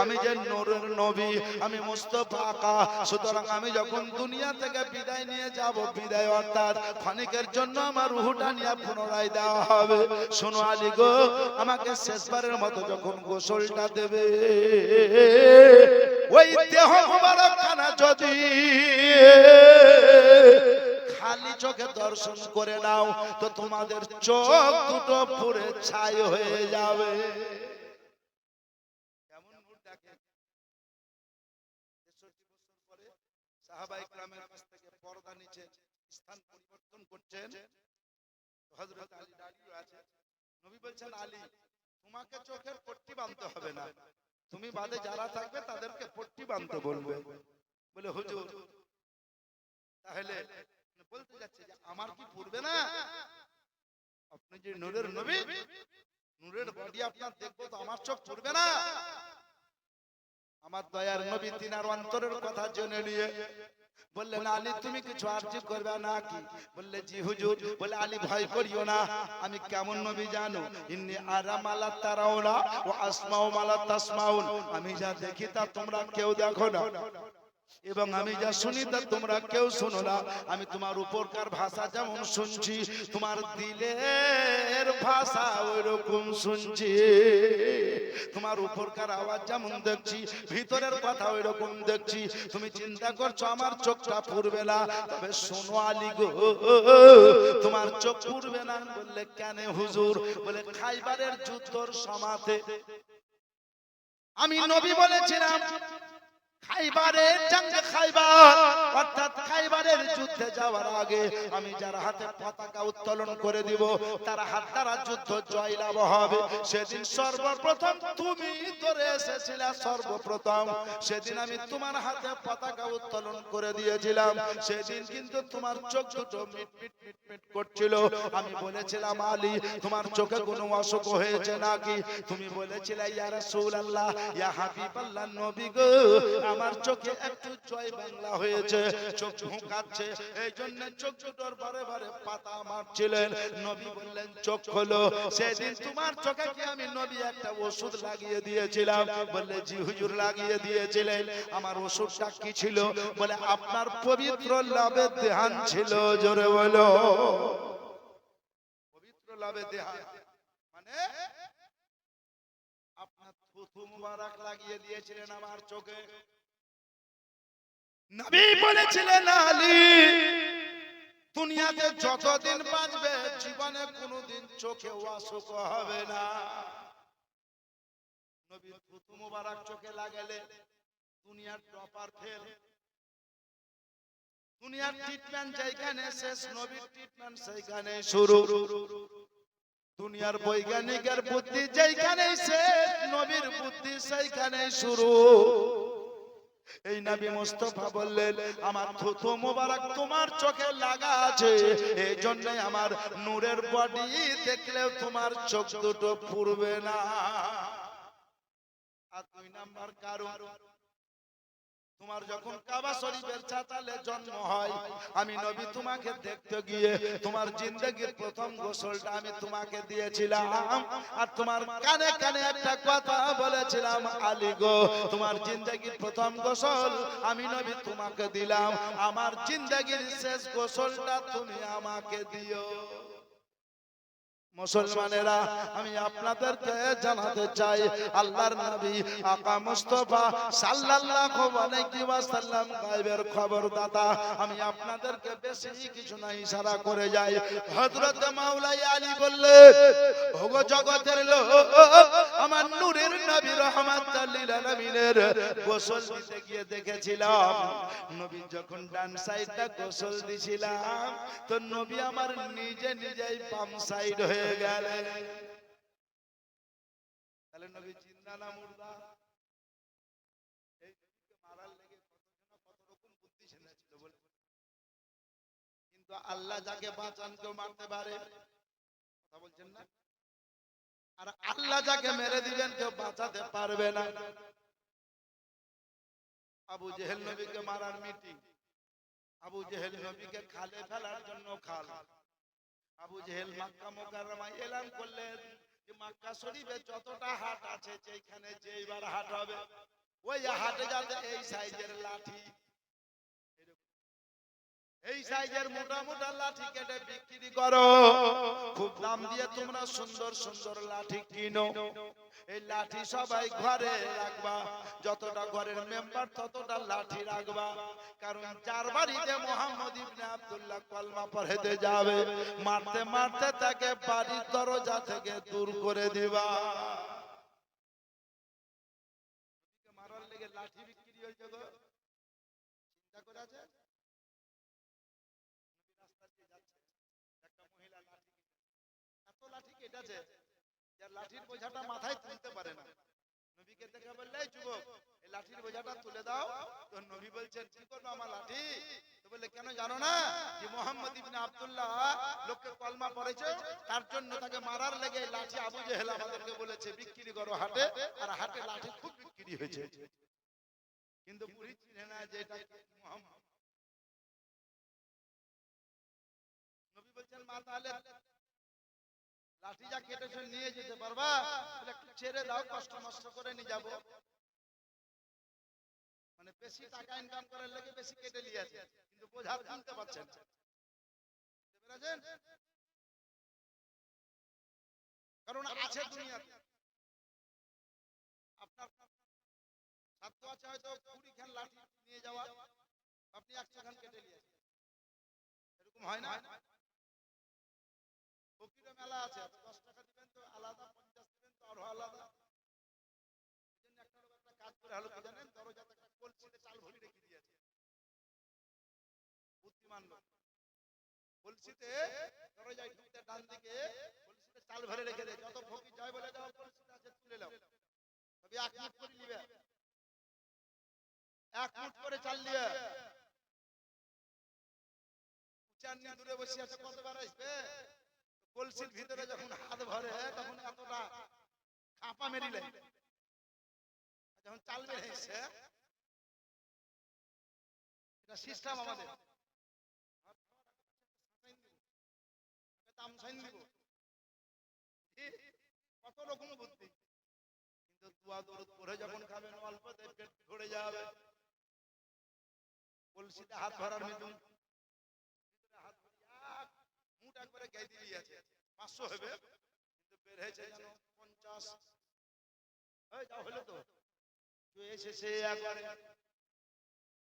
আমি যে নূরের নবী, আমি মুস্তাফা আকা, সুতরাং আমি যখন দুনিয়া থেকে বিদায় নিয়ে যাব, বিদায় অর্থাৎ ক্ষণিকের জন্য আমার রূহটা নিয়ে পুনরায় দেওয়া হবে। শোনো আলী গো, আমাকে শেষবারের মতো যখন গোসলটা দেবে, ওই দেহ মোবারক খানা যদি খালি চোখে দর্শন করে নাও তো তোমাদের চোখ দুটো পুরে ছাই হয়ে যাবে। কেমন নূর দেখেন। 63 বছর পরে সাহাবায়ে কেরামের কাছ থেকে পর্দা নিচে স্থান পরিবর্তন করছেন। হযরত আলী দাঁড়িয়ে আছে, নবী বলছেন, আলী তোমাকে চোখের পট্টি বাঁধতে হবে না, তুমি বাদে যারা থাকবে তাদেরকে পট্টি বাঁধতে বলবে। বলে, হুজুর তাহলে বলতে যাচ্ছে যে আমার কি পড়বে না? আপনি যে নূরের নবী, নূরের বডি আপনার দেখবো তো আমার চোখ পড়বে না? আমার দয়ার নবী তিনার অন্তরের কথা জেনে নিয়ে বললেন, আলী তুমি কিছু আরজি করবে না কি? বললে, জি হুজুর। বলে, আলী ভয় করিও না, আমি কেমন নবী জানো? ইন্নী আরা মালা তারাউনা ওয়া আসমাউ মালা তাসমাউন, আমি যা দেখি তা তোমরা কেউ দেখো না, এবং আমি যা শুনি তা তোমরা কেউ শোনো না। আমি তোমার উপরকার ভাষা যেমন শুনছি, তোমার দিলের ভাষা ওইরকম শুনছি। তোমার উপরকার আওয়াজ যেমন দেখছি, ভিতরের কথা ওইরকম দেখছি। তুমি চিন্তা করছো আমার চোখটা পুরবে না, তবে শোনো আলী গো, তোমার চোখ পুরবে না। বললে, কেন হুজুর? বলে, খাইবারের যুদ্ধর সমাতে আমি নবী বলেছিলাম, খাইবারের জঙ্গে খাইবার, অর্থাৎ খাইবারের যুদ্ধে যাওয়ার আগে আমি যার হাতে পতাকা উত্তোলন করে দিব তার হাত দ্বারা যুদ্ধ জয়লাভ হবে। সেদিন সর্বপ্রথম তুমি ধরে এসেছিলে, সর্বপ্রথম সেদিন আমি তোমার হাতে পতাকা উত্তোলন করে দিয়েছিলাম। সেদিন কিন্তু তোমার চোখ দুটো মিট মিট মিট মিট করছিল। আমি বলেছিলাম, আলী তোমার চোখে কোনো অসুখ হয়েছে নাকি? তুমি বলেছিলে, ইয়া রাসূলুল্লাহ, ইয়া হাবিবাল্লাহ, নবী গো, আমার চোখে একটু জয় বাংলা হয়েছে, চোখ ঝুঁকাচ্ছে, এই জন্য চোখ দুটোর বারে বারে পাতা মারছিলেন। নবী বললেন, চোখ খোলো। সেদিন তোমার চোখে কি আমি নবী একটা ওষুধ লাগিয়ে দিয়েছিলাম? বললে, জি হুজুর লাগিয়ে দিয়েছিলেন। আমার ওষুধটা কি ছিল? বলে, আপনার পবিত্র লাভে ধ্যান ছিল। জোরে বলো, পবিত্র লাভে ধ্যান মানে আপনার থুথু মুবারক লাগিয়ে দিয়েছিলেন আমার চোখে। নবী বলেছিলেন, আলী দুনিয়াতে যতদিন বাঁচবে জীবনে কোনোদিন চোখে অসুখ হবে না। নবী থুথু মুবারক চোখে লাগালে দুনিয়ার টপার ফেল, দুনিয়ার ট্রিটমেন্ট যেখানে শেষ, নবীর ট্রিটমেন্ট সেইখানে শুরু। দুনিয়ার বৈজ্ঞানিকের বুদ্ধি যেখানে শেষ, নবীর বুদ্ধি সেইখানে শুরু। এই নবী মুস্তাফা বললেন, আমার থুথু মোবারক তোমার চোখে লাগা আছে, এই জন্য আমার নূরের বডি দেখলেও তোমার চোখ দুটো পুরবে না। আর দুই নাম্বার কারণ, তোমার যখন কাবা শরীফের চাতালে জন্ম হয়, আমি নবী তোমাকে দেখতে গিয়ে তোমার জিন্দেগীর প্রথম গোসলটা আমি তোমাকে দিয়েছিলাম। আর তোমার কানে কানে একটা কথা বলেছিলাম, আলী গো, তোমার জিন্দেগীর প্রথম গোসল আমি নবী তোমাকে দিলাম, আমার জিন্দেগীর শেষ গোসলটা তুমি আমাকে দিও। মুসলমানেরা, আমি আপনাদেরকে জানাতে চাই, আল্লাহর নবী আকা মুস্তাফা সাল্লাল্লাহু আলাইহি ওয়াসাল্লাম গায়বের খবরদাতা। আমি আপনাদেরকে বেশি কিছু না ইশারা করে যাই। হযরত মাওলাই আলী বললেন, ওগো জগতের লোক, আমার নূরের নবী রাহমাতুল লিল আলামিনের গোসল দিতে গিয়ে দেখেছিলাম, নবী যখন ডান সাইডটা গোসল দিছিলাম, তো নবী আমার নিজে নিজেই বাম সাইড হয়ে গেলেন। তাহলে নবী জিন্দা না মুর্দা? এই নবীকে মারার লেগে কত রকম বুদ্ধি ছিল বলে, কিন্তু আল্লাহ যাকে বাঁচান কেউ মারতে পারে, কথা বলছেন না? আর আল্লাহ যাকে মেরে দিবেন কেউ বাঁচাতে পারবে না। আবু জেহেল নবীকে মারার মিটিং, আবু জেহেল নবীকে খালে ফেলার জন্য খাল। আবু জেহেল মক্কা মুকাররমায় এলান করলেন যে মক্কা শরীফে যতটা হাট আছে, যেখানে যেইবার হাট হবে ওই হাটে যাতে এই সাইজের লাঠি, এই সাইজের মোটা মোটা লাঠি কেটে বিক্রি করো, খুব দাম দিয়ে তোমরা সুন্দর সুন্দর লাঠি কিনো। এই লাঠি সবাই ঘরে রাখবা, যতটা ঘরের মেম্বার ততটা লাঠি রাখবা, কারণ যার বাড়িতে মুহাম্মদ ইবনে আব্দুল্লাহ কলমা পড়তে যাবে, মারতে মারতে তাকে বাড়ির দরজা থেকে দূর করে দিবা। মারার লেগে লাঠি বিক্রি হয়েছে গো, চিন্তা করে আছে। একটা মহিলা লাঠি, এত লাঠি কেটেছে যার লাঠির বোঝাটা মাথায় তুলতে পারে না। নবীকে দেখে বললে, এই যুবক, এই লাঠির বোঝাটা তুলে দাও। তো নবী বলছেন, কি করবো আমার লাঠি? তো বললে, কেন জানো না যে মুহাম্মদ ইবনে আব্দুল্লাহ লোককে কলমা পড়েছে, তার জন্য তাকে মারার লেগে লাঠি আবু জেহেল আমাদেরকে বলেছে বিক্রি করো হাটে, আর হাটে লাঠি খুব বিক্রি হয়েছে। কিন্তু বুড়ি চিনে না যে এটা মুহাম্মদ। নবী বলছেন মা তাহলে লাঠি যা কেটেছে নিয়ে যেতে পারবা? বলে একটু ছেড়ে দাও, কষ্ট মষ্ট করে নিয়ে যাবো। মানে বেশি টাকা ইনকাম করার লেগে বেশি কেটে নিয়েছে, কিন্তু বোঝা তুলতে পারছেন না। কারণ আছে দুনিয়াতে আপনার সাধ্য আছে হয়তো 20 খান লাঠি নিয়ে যাওয়া, আপনি 100 খান কেটে নিয়েছেন, এরকম হয় না? ফকির মেলা আছে, 10 টাকা দিবেন তো আলাদা, 50 দিবেন তো আরো আলাদা। এজন্য একটা লোক একটা কাজ করে হলো কি জানেন, দরজাতে একটা কলসিতে চাল ভরি রেখে দিয়েছে, বুদ্ধিমান লোক। কলসিতে দরজায় ঢুকতে ডান দিকে কলসিতে চাল ভরে রেখে দেয়, যত ফকির যায় বলে দাও কলসিতে আছে তুলে নাও, তবে এক মুঠ করে নিবে, এক মুঠ করে চাল নিবে। চাননি দূরে বসে আছে, কতবার আসবে? কলসির ভিতরে যখন হাত ভরে তখন এতটা কাঁপা মেরিলে, যখন চাল বের হয়েছে, এটা সিস্টেম আমাদের, কত রকম বুদ্ধি। কিন্তু দোয়া দরুদ পড়ে যখন খাবেন অল্প পেট ভরে যাবে। কলসিতে হাত ভরার মৃত্যু হাত মুঠ একবারে গায়ে দিয়ে আছে, 500 হবে, কিন্তু বের হয়েছে যেন 50। যা হলো তো এসেছে একবারে।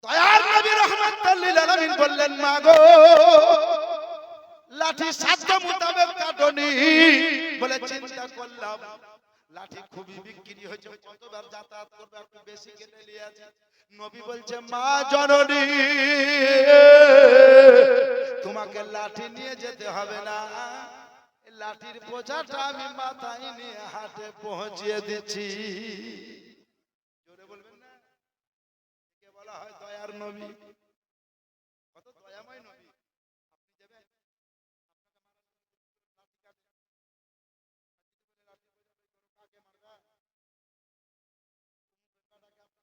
দয়ার নবী রাহমাতুল লিল আলামিন বললেন মা গো, লাঠি সাধ্য মোতাবেক কাটনি। বলে চিন্তা করলাম লাঠি খুবই বিক্রি হয়েছে, কতবার যাতায়াত করবে, একটু বেশি কেটে নিয়েছে। নবী বলছে মা জননী, তোমাকে লাঠি নিয়ে যেতে হবে না, লাঠির বোঝাটা আমি মাথায় নিয়ে হাটে পৌঁছিয়ে দিচ্ছি। জোরে বলবেন না? কে বলা হয় দয়ার নবী, কত দয়াময় নবী। আপনি যাবেন কাকে মারবা,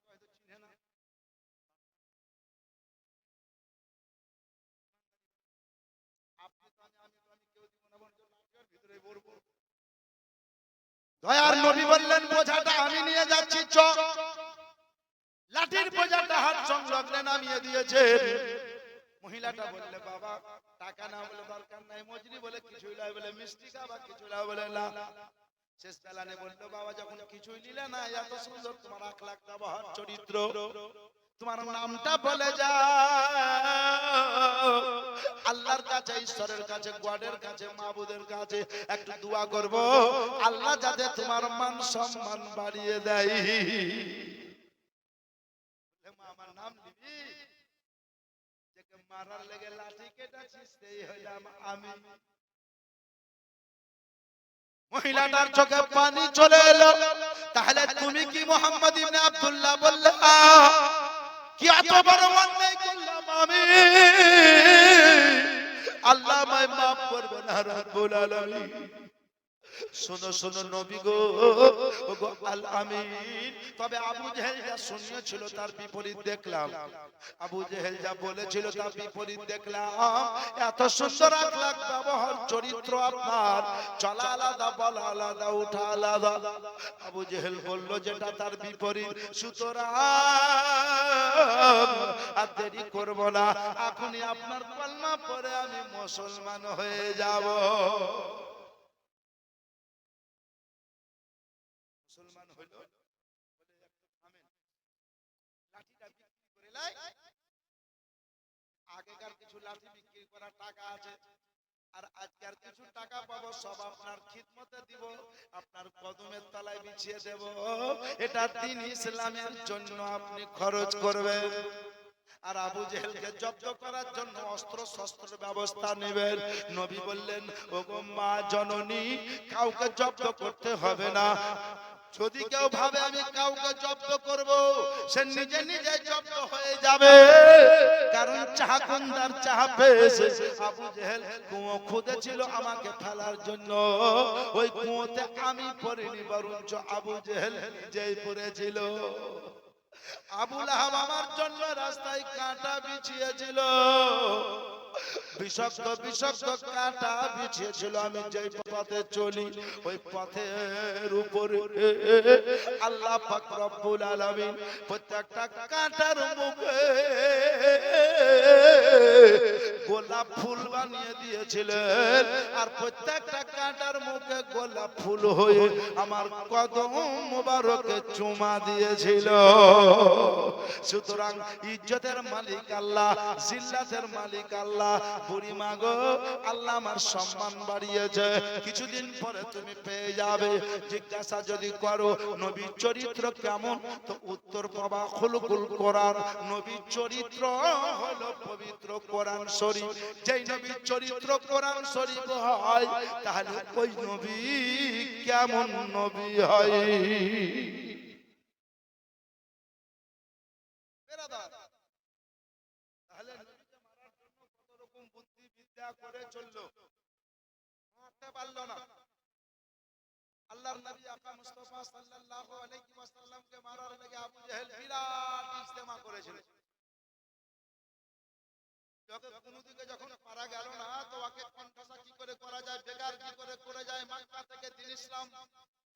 হয়তো চিনে না, আপনি তো আমি কেউ দিব না, লাঠির ভিতরে পড়বো। দয়ার নবী বললেন বোঝাটা আমি নিয়ে যাচ্ছি, চ। লাঠির বোঝাটা হাত সংলগ্নে নামিয়ে দিয়েছে। মহিলাটা বললে বাবা টাকা না বলে দরকার নাই, মজুরি বলে কিছুই নয়, বলে মিষ্টি খাবা কিছুই না, বলে না। শেষ বেলানে বললো বাবা যখন কিছুই নিলে না, এত সুন্দর তোমার আখলাক ব্যবহার চরিত্র, তোমার নামটা বলে যা, আল্লাহর কাছে, ঈশ্বরের কাছে, গডের কাছে, মাবুদের কাছে একটু দোয়া করব, আল্লাহ যাতে তোমার মান সম্মান বাড়িয়ে দেয়। আমার নাম নিবি, যাকে মারার লেগে লাঠি কেটেছিস সেই হইলাম আমি। মহিলাটার চোখে পানি চলে এলো, তাহলে তুমি কি মুহাম্মদ ইবনে আব্দুল্লাহ বললে, কি এত বড় অন্যায় করলাম আমি, আল্লাহ আমায় maaf করবে না রব্বুল আলামিন। শোনো শোনো নবী গো, ওগো আল আমিন। তবে আবু জেহেল যা শুনিয়েছিল তার বিপরীত দেখলাম, আবু জেহেল যা বলেছিল তার বিপরীত দেখলাম। এত সুন্দর আখলাক ব্যবহার চরিত্র আপনার, চলা আলাদা, বলা আলাদা, উঠা আলাদা। আবু জেহেল বলল যেটা তার বিপরীত, সুতরাং আর দেরি করব না, এখনই আপনার কলমা পড়ে আমি মুসলমান হয়ে যাব। মুসলমান হইল, বলে একটু থামেন, লাঠিটা বিক্রি করে লাই। আগেকার কিছু লাঠি বিক্রি করা টাকা আছে, আর আজকের কিছু টাকা পাবো, সব আপনার খিদমতে দিব, আপনার কদমের তলায় বিছিয়ে দেব। এটা দ্বীন ইসলামের জন্য আপনি খরচ করবেন। আর আবু জেহেলকে জব্দ করার জন্য অস্ত্র শস্ত্রের ব্যবস্থা নেবেন। নবী বললেন ওগো মা জননী, কাউকে জব্দ করতে হবে না। যদি কেউ ভাবে আমি কাউকে জব্দ করব, সে নিজে নিজে জব্দ হয়ে যাবে। কারণ চাহকুন্দার চাহ পেয়েছে। আবু জেহেল কুয়ো খুঁড়েছিল আমাকে ফেলার জন্য, ওই কুয়োতে আমি পড়িনি, বরঞ্চ আবু জেহেল নিজেই পড়েছিল। আবু লাহাব আমার জন্য রাস্তায় কাঁটা বিছিয়েছিল, বিষাক্ত বিষাক্ত কাঁটা বিছিয়েছিল। আমি যেই পথে চলি ওই পথের উপরে আল্লাহ পাক রব্বুল আলামিন প্রত্যেকটা কাঁটার মুখে গোলাপ ফুল বানিয়ে দিয়েছিলেন, আর প্রত্যেকটা কাঁটার মুখে গোলাপ ফুল হয়ে আমার কদম মোবারকে চুমা দিয়েছিল। সুতরাং ইজ্জতের মালিক আল্লাহ, জিল্লাতের মালিক আল্লাহ। বুড়ি মা গো, আল্লাহ আমার সম্মান বাড়িয়েছে, কিছুদিন পরে তুমি পেয়ে যাবে। জিজ্ঞাসা যদি করো নবীর চরিত্র কেমন, তো উত্তর পাবা খুলকুল কোরআন। নবীর চরিত্র হলো পবিত্র কোরআন শরীফ। যেই নবীর চরিত্র কোরআন শরীফ হয়, তাহলে ওই নবী কেমন নবী হয়। তাহলে নবীকে মারার জন্য কত রকম বুদ্ধি বিদ্যা করে চললো, মারতে পারলো না। আল্লাহর নবী আকা মুস্তাফা সাল্লাল্লাহু আলাইহি ওয়াসাল্লামকে মারার লাগি আবু জেহেল বিরাট ইজতেমা করেছিল। যখন পারা গেল না, তো ওকে কণ্ঠসা কি করে করা যায়, বেকার কি করে যায়। মক্কা থেকে দিন ইসলাম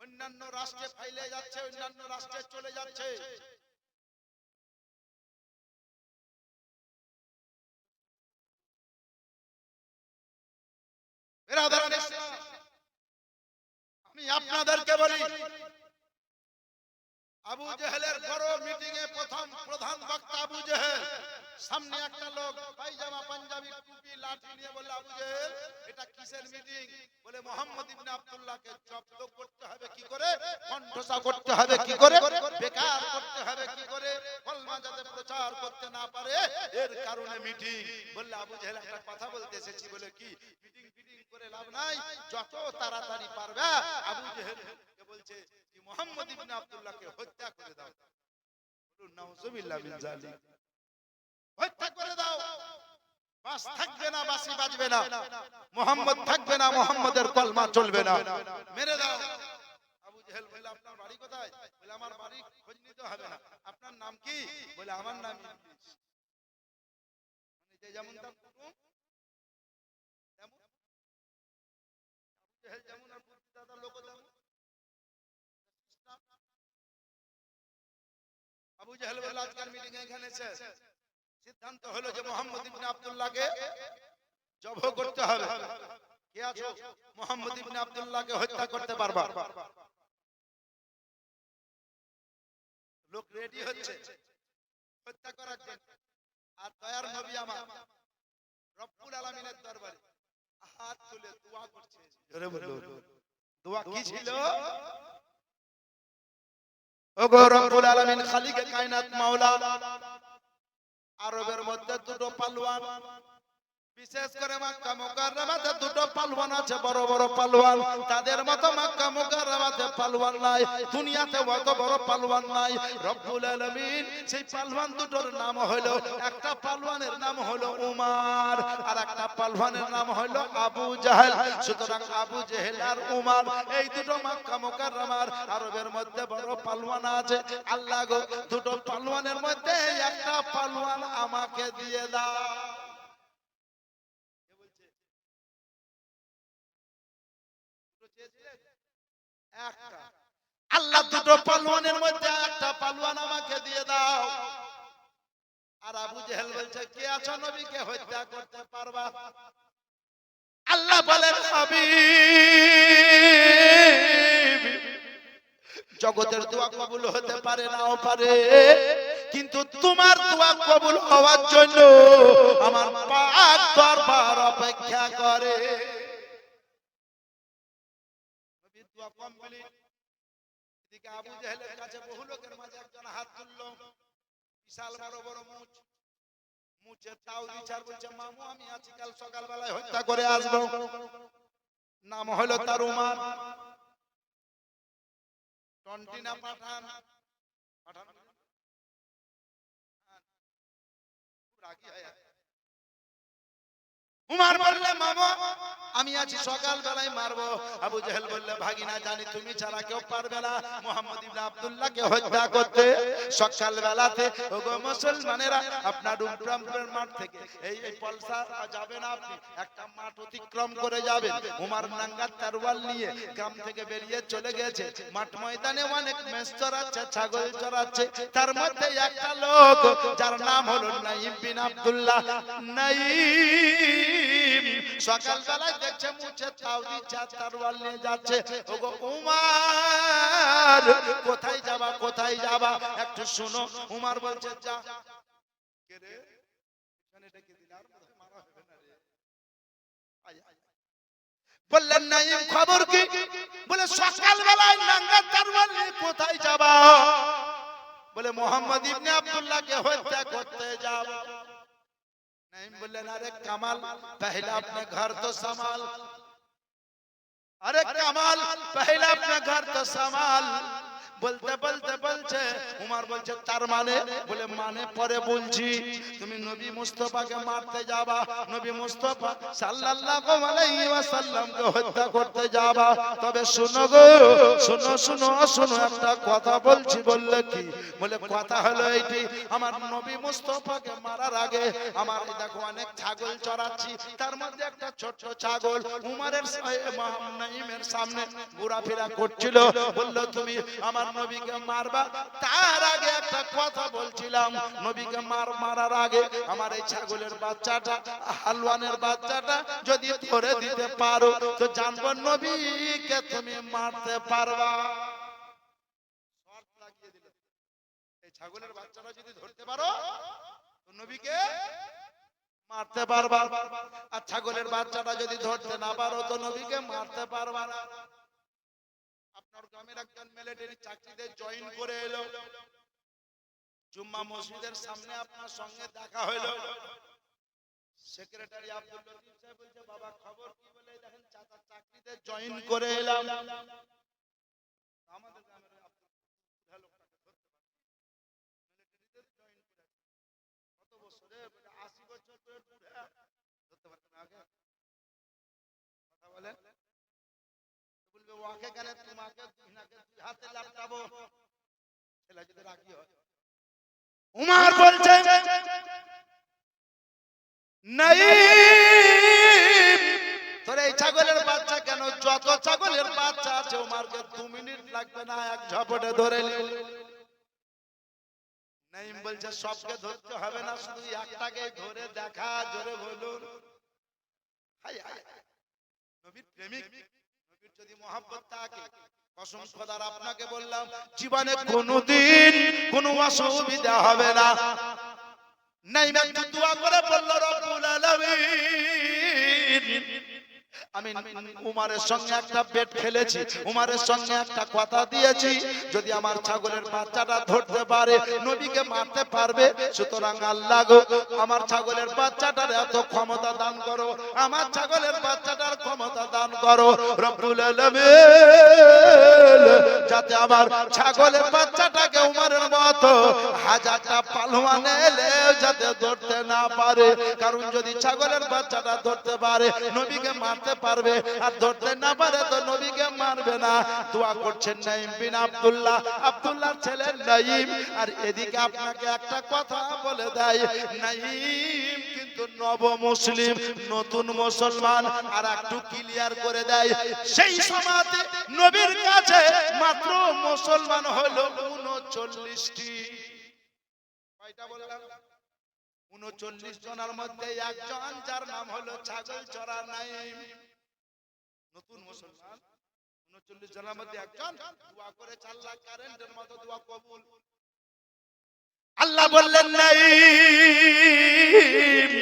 অন্যান্য রাষ্ট্রে ফাইলে যাচ্ছে, অন্যান্য রাষ্ট্রে চলে যাচ্ছে। আমি আপনাদেরকে বলি, আবু জেহেলের বড় মিটিং এ প্রধান বক্তা আবু জেহেল, সামনে একটা লোক পায়জামা পাঞ্জাবি টুপি লাঠি নিয়ে বলল, আবু জেহেল এটা কিসের মিটিং? বলে মুহাম্মদ ইবনে আব্দুল্লাহকে জব্দ করতে হবে কি করে, কণ্ঠসা করতে হবে কি করে, বেকার করতে হবে কি করে, কলমা যাতে প্রচার করতে না পারে, এর কারণে মিটিং। বললে আবু জেহেল একটা কথা বলতে এসেছি। বলে কি? মিটিং করে লাভ নাই, যত তাড়াতাড়ি পারবে। আবু জেহেল বলছে কি মুহাম্মদ ইবনে আব্দুল্লাহকে হত্যা করে দাও। বলুন নাউজুবিল্লাহ মিন যালিক, হত্যা করে দাও। বাস থাকবে না, বাসি বাজবে না, মুহাম্মদ থাকবে না, মুহাম্মাদের কলমা চলবে না, মেরে দাও। আবু জেহেল বলে আপনার বাড়ি কোথায়? বলে আমার বাড়ি খোঁজ নিতে হবে না। আপনার নাম কি? বলে আমার নাম ইবলিস। মানে যে যেমন তার কুটুম তেমন, আবু জেহেল যেমন আর বুদ্ধি দাদা লোক তেমন। আবু জেহেল বলে আজকের মিটিং এখানে শেষ। সিদ্ধান্ত হলো যে মুহাম্মদ ইবনে আব্দুল্লাহকে জব্দ করতে হবে। কে আছো মুহাম্মদ ইবনে আব্দুল্লাহকে হত্যা করতে পারবা? লোক রেডি হচ্ছে হত্যা করার জন্য। আর দয়ার নবী আমার রব্বুল আলামিনের দরবারে হাত তুলে দোয়া করছে। জোরে বলো, দোয়া কি ছিল? ওগো রব্বুল আলামিন, খালিকে কায়নাত মাওলা, আরবের মধ্যে দুটো পালওয়ান, বিশেষ করে মক্কা মুকাররমাতে দুটো পালওয়ান আছে, বড় বড় পালওয়ান। তাদের মতো মক্কা মুকাররমাতে পালওয়ান নাই, দুনিয়াতে অত বড় পালওয়ান নাই। রব্বুল আলামিন সেই পালওয়ান দুটোর নাম হলো, একটা পালওয়ানের নাম হলো উমার, আর একটা পালওয়ানের নাম হলো আবু জাহেল। সুতরাং আবু জেহেল আর উমার এই দুটো মক্কা মুকাররমার আরবের মধ্যে বড় পালওয়ান আছে। আল্লাহ গো, দুটো পালওয়ানের মধ্যে একটা পালওয়ান আমাকে দিয়ে দাও। আল্লাহ দুটো পালওয়ানের মধ্যে একটা পালওয়ান আমাকে দিয়ে দাও। আর আবু জেহেল বলছে কে আছো নবীকে হত্যা করতে পারবা? আল্লাহ বলেন হাবিব, জগতের দোয়া কবুল হতে পারে নাও পারে, কিন্তু তোমার দোয়া কবুল হওয়ার জন্য আমার পাক দরবার অপেক্ষা করে। নবীর দোয়া কমপ্লিট। এদিকে আবু জেহেলের কাছে বহু লোকের মাঝে একজন হাত তুললো, বিশাল বড় বড় মুচ, মুচে তাও বিচার বলছে মামু আমি আছি, কাল সকালবেলায় হত্যা করে আসবো। নাম হলো তার উমার। টন্টিনা পাঠান, পাঠান রাগী হয়। উমার বললে মামু আমি আছি সকাল বেলায় মারবো। আবু জেহেল বললে ভাগিনা জানি তুমি ছাড়া কেউ পারবে না মুহাম্মদ ইবনে আব্দুল্লাহকে হত্যা করতে। সকাল বেলাতে ওগো মুসলমানেরা আপনার উমরামপুরের মাঠ থেকে এই পলসা যাবেন, আপনি একটা মাঠ অতিক্রম করে যাবেন। উমার নাঙ্গা তরোয়াল নিয়ে গ্রাম থেকে বেরিয়ে চলে গেছে। মাঠ ময়দানে অনেক মেষ চড়াচ্ছে, ছাগল চড়াচ্ছে। তার মধ্যে একটা লোক যার নাম হলো নাঈম বিন আব্দুল্লাহ। নাঈম সকাল বেলায় দেখছে মুছে তাও দিচ্ছে, তরোয়াল নিয়ে যাচ্ছে। ওগো উমার কোথায় যাবা, কোথায় যাবা একটু শুনো। উমার বলছে যা। কে রে এখানে ডেকে দিলে আর মারা হবে না রে। বললেন নাঈম খবর কি? বলে সকাল বেলায় নাঙ্গা তরোয়াল নিয়ে কোথায় যাবা? বলে মুহাম্মদ ইবনে আব্দুল্লাহকে হত্যা করতে যাব। নাঈম বললেন আরে কামাল पहले अपने घर तो संभाल, अरे कमाल पहले अपने घर तो संभाल। বলতে বলতে বলছে উমর বলছে তার মানে? বলে মানে পরে বলছি। তুমি নবী মুস্তাফাকে মারতে যাবা, নবী মুস্তাফা সাল্লাল্লাহু আলাইহি ওয়াসাল্লামকে হত্যা করতে যাবা। তবে শুনো গো, শুনো শুনো শুনো একটা কথা বলছি। বললে কি? বলে কথা হলো এইটি, আমার নবী মুস্তাফাকে মারার আগে আমার দেখো অনেক ছাগল চড়াচ্ছি, তার মধ্যে একটা ছোট ছাগল উমরের নাঈমের সামনে ঘোরাফেরা করছিল। বলল তুমি আমার নবীকে মারবা, তার আগে একটা কথা বলছিলাম, নবীকে মারার আগে আমার এই ছাগলের বাচ্চাটা, হালওয়ানের বাচ্চাটা যদি ধরে দিতে পারো তো জানবো নবীকে তুমি মারতে পারবা। শর্ত লাগিয়ে দিল, এই ছাগলের বাচ্চাটা যদি ধরতে পারো তো নবীকে মারতে পারবা, আর ছাগলের বাচ্চাটা যদি ধরতে না পারো তো নবীকে মারতে পারবা না। আপনার গ্রামের একজন মিলিটারি চাকরিতে জয়েন করে এলো, জুম্মা মসজিদের সামনে আপনার সঙ্গে দেখা হলো। সেক্রেটারি আব্দুল লতিফ সাহেব বলছে বাবা খবর কি? বলে দেখেন চাচা চাকরিতে জয়েন করে এলাম। আমাদের গ্রামের আব্দুল লোকটাকে ধরতে পারে, মিলিটারিতে জয়েন করেছে কত বছরে? 80 বছর করে বুড়া, ধরতে পারতেন আগে? কথা বলেন। বলবে ওকে গেলে তোমাকে দুই হাতে লাগাবো, ছেলে যদি রাগি হয়। উমর বলছে নাঈম তোর এই ছাগলের বাচ্চা কেন? যত ছাগলের বাচ্চা আছে উমরকে 2 মিনিট লাগবে না, এক ঝপটে ধরে নিল। নাঈম বলছে সবকে ধরতে হবে না, শুধু একটাকে ধরে দেখা। জোরে বলুন হায় হায়। নবীর প্রেমিক, নবীর যদি মহব্বত থাকে, কসম খোদার আপনাকে বললাম জীবনে কোনোদিন কোনো অসুবিধা হবে না। নাঈম একটু দোয়া করে বলল রব্বুল আলামিন আমি উমারের সঙ্গে একটা বেট খেলেছি, উমারের সঙ্গে একটা কথা দিয়েছি, যদি আমার ছাগলের বাচ্চাটা ধরতে পারে নবীকে মারতে পারবে। সুতরাং আল্লাহ গো আমার ছাগলের বাচ্চাটার এত ক্ষমতা দান করো, আমার ছাগলের বাচ্চাটার ক্ষমতা দান করো রব্বুল আলামিন, যাতে আমার ছাগলের বাচ্চাটাকে উমারের মতো হাজারটা পালোয়ান এলে যাতে ধরতে না পারে। কারণ যদি ছাগলের বাচ্চাটা ধরতে পারে নবীকে মারতে পারবে, আর ধরতে না পারে তো নবীকে মারবে না। দোয়া করছেন নাঈম বিন আব্দুল্লাহ, আব্দুল্লাহর ছেলে নাঈম। আর এদিকে আপনাকে একটা কথা বলে দেয়, নাঈম কিন্তু নব মুসলিম, নতুন মুসলমান। আর একটু ক্লিয়ার করে দেয়, সেই সময়তে নবীর কাছে মাত্র মুসলমান হলো 39টি। কয়টা বললাম? 39 জনের মধ্যে একজন যার নাম হলো ছাগল চড়া নাঈম, নতুন মুসলমান। 39 জনের মধ্যে একজন দোয়া করে 4 লাখ কারেন্টের মতো দোয়া কবুল। আল্লাহ বললেন নাঈম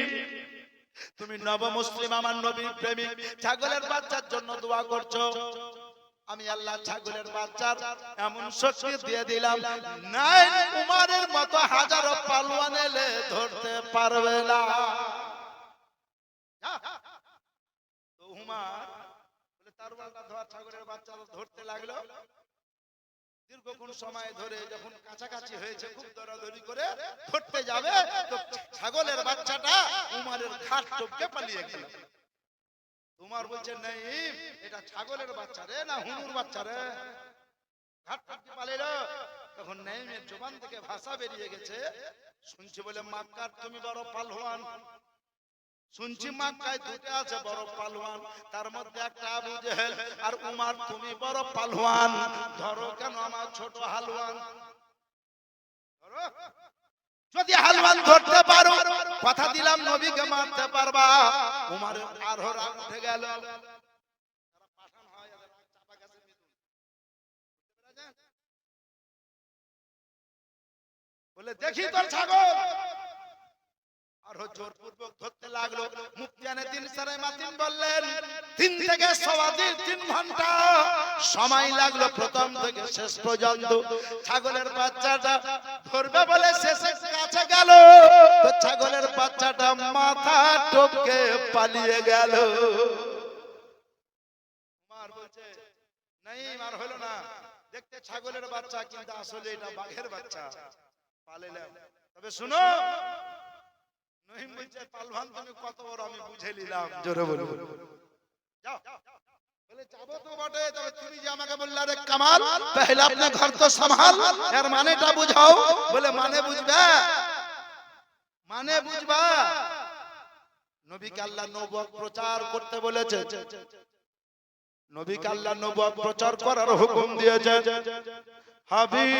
তুমি নব মুসলিম, আমার নবীর প্রেমিক, ছাগলের বাচ্চার জন্য দোয়া করছো, আমি আল্লাহ ছাগলের বাচ্চার এমন শক্তি দিয়ে দিলাম নাঈম উমরের মতো হাজারো পালোয়ান এলে ধরতে পারবে না। তো উমর বলে তরবারটা ধোয়া ছাগলের বাচ্চাটা ধরতে লাগলো। দীর্ঘক্ষণ সময় ধরে যখন কাছাকাছি হয়েছে, খুব দৌড়াদৌড়ি করে ধরতে যাবে তো ছাগলের বাচ্চাটা উমরের ঘাট টপকে পালিয়ে গেল। তোমার বলছে নেই, এটা ছাগলের বাচ্চা রে না হুনুর বাচ্চা রে, ঘাট কাটতে পালে রে। তখন নেইমের জবান থেকে ভাষা বেরিয়ে গেছে, শুনছি বলে মাক্কার তুমি বড় পালওয়ান, শুনছি মাক্কায় দুটো আছে বড় পালওয়ান, তার মধ্যে একটা আবু জেহেল আর উমার, তুমি বড় পালওয়ান, ধরো কেন আমার ছোট হালওয়ান, ধরো। যদি হালওয়ান ধরতে পারো কথা দিলাম নবীকে মারতে পারবা। উমার আরো রাগ উঠে গেল, বলে দেখি তোর ছাগল, আর জোরপূর্বক ধরতে লাগলো। মুফতিয়ানে দিন সারাই মাতিন বললেন 3 থেকে 3.5 ঘন্টা সময় লাগলো প্রথম থেকে শেষ পর্যন্ত। ছাগলের বাচ্চাটা ধরবে বলে শেষে কাছে গেল, তো ছাগলের বাচ্চাটা মাথা টপকে পালিয়ে গেল। উমার বলছে নাই আর হলো না, দেখতে ছাগলের বাচ্চা কিন্তু আসলে এটা বাঘের বাচ্চা, পালাইলাম। তবে শুনো, নহিম বলছে পালওয়ান তুমি কত বড় আমি বুঝে নিলাম, জোরে বলো যাও। বলে যাবো তো বটে, তবে তুমি যে আমাকে বললে রে কামাল পহলে अपने घर तो संभाल, এর মানেটা বুঝাও। বলে মানে বুঝবে, মানে বুঝবা। নবীকে আল্লাহ নবুয়ত প্রচার করতে বলেছে, নবীকে আল্লাহ নবুয়ত প্রচার করার হুকুম দিয়েছে। হাবিব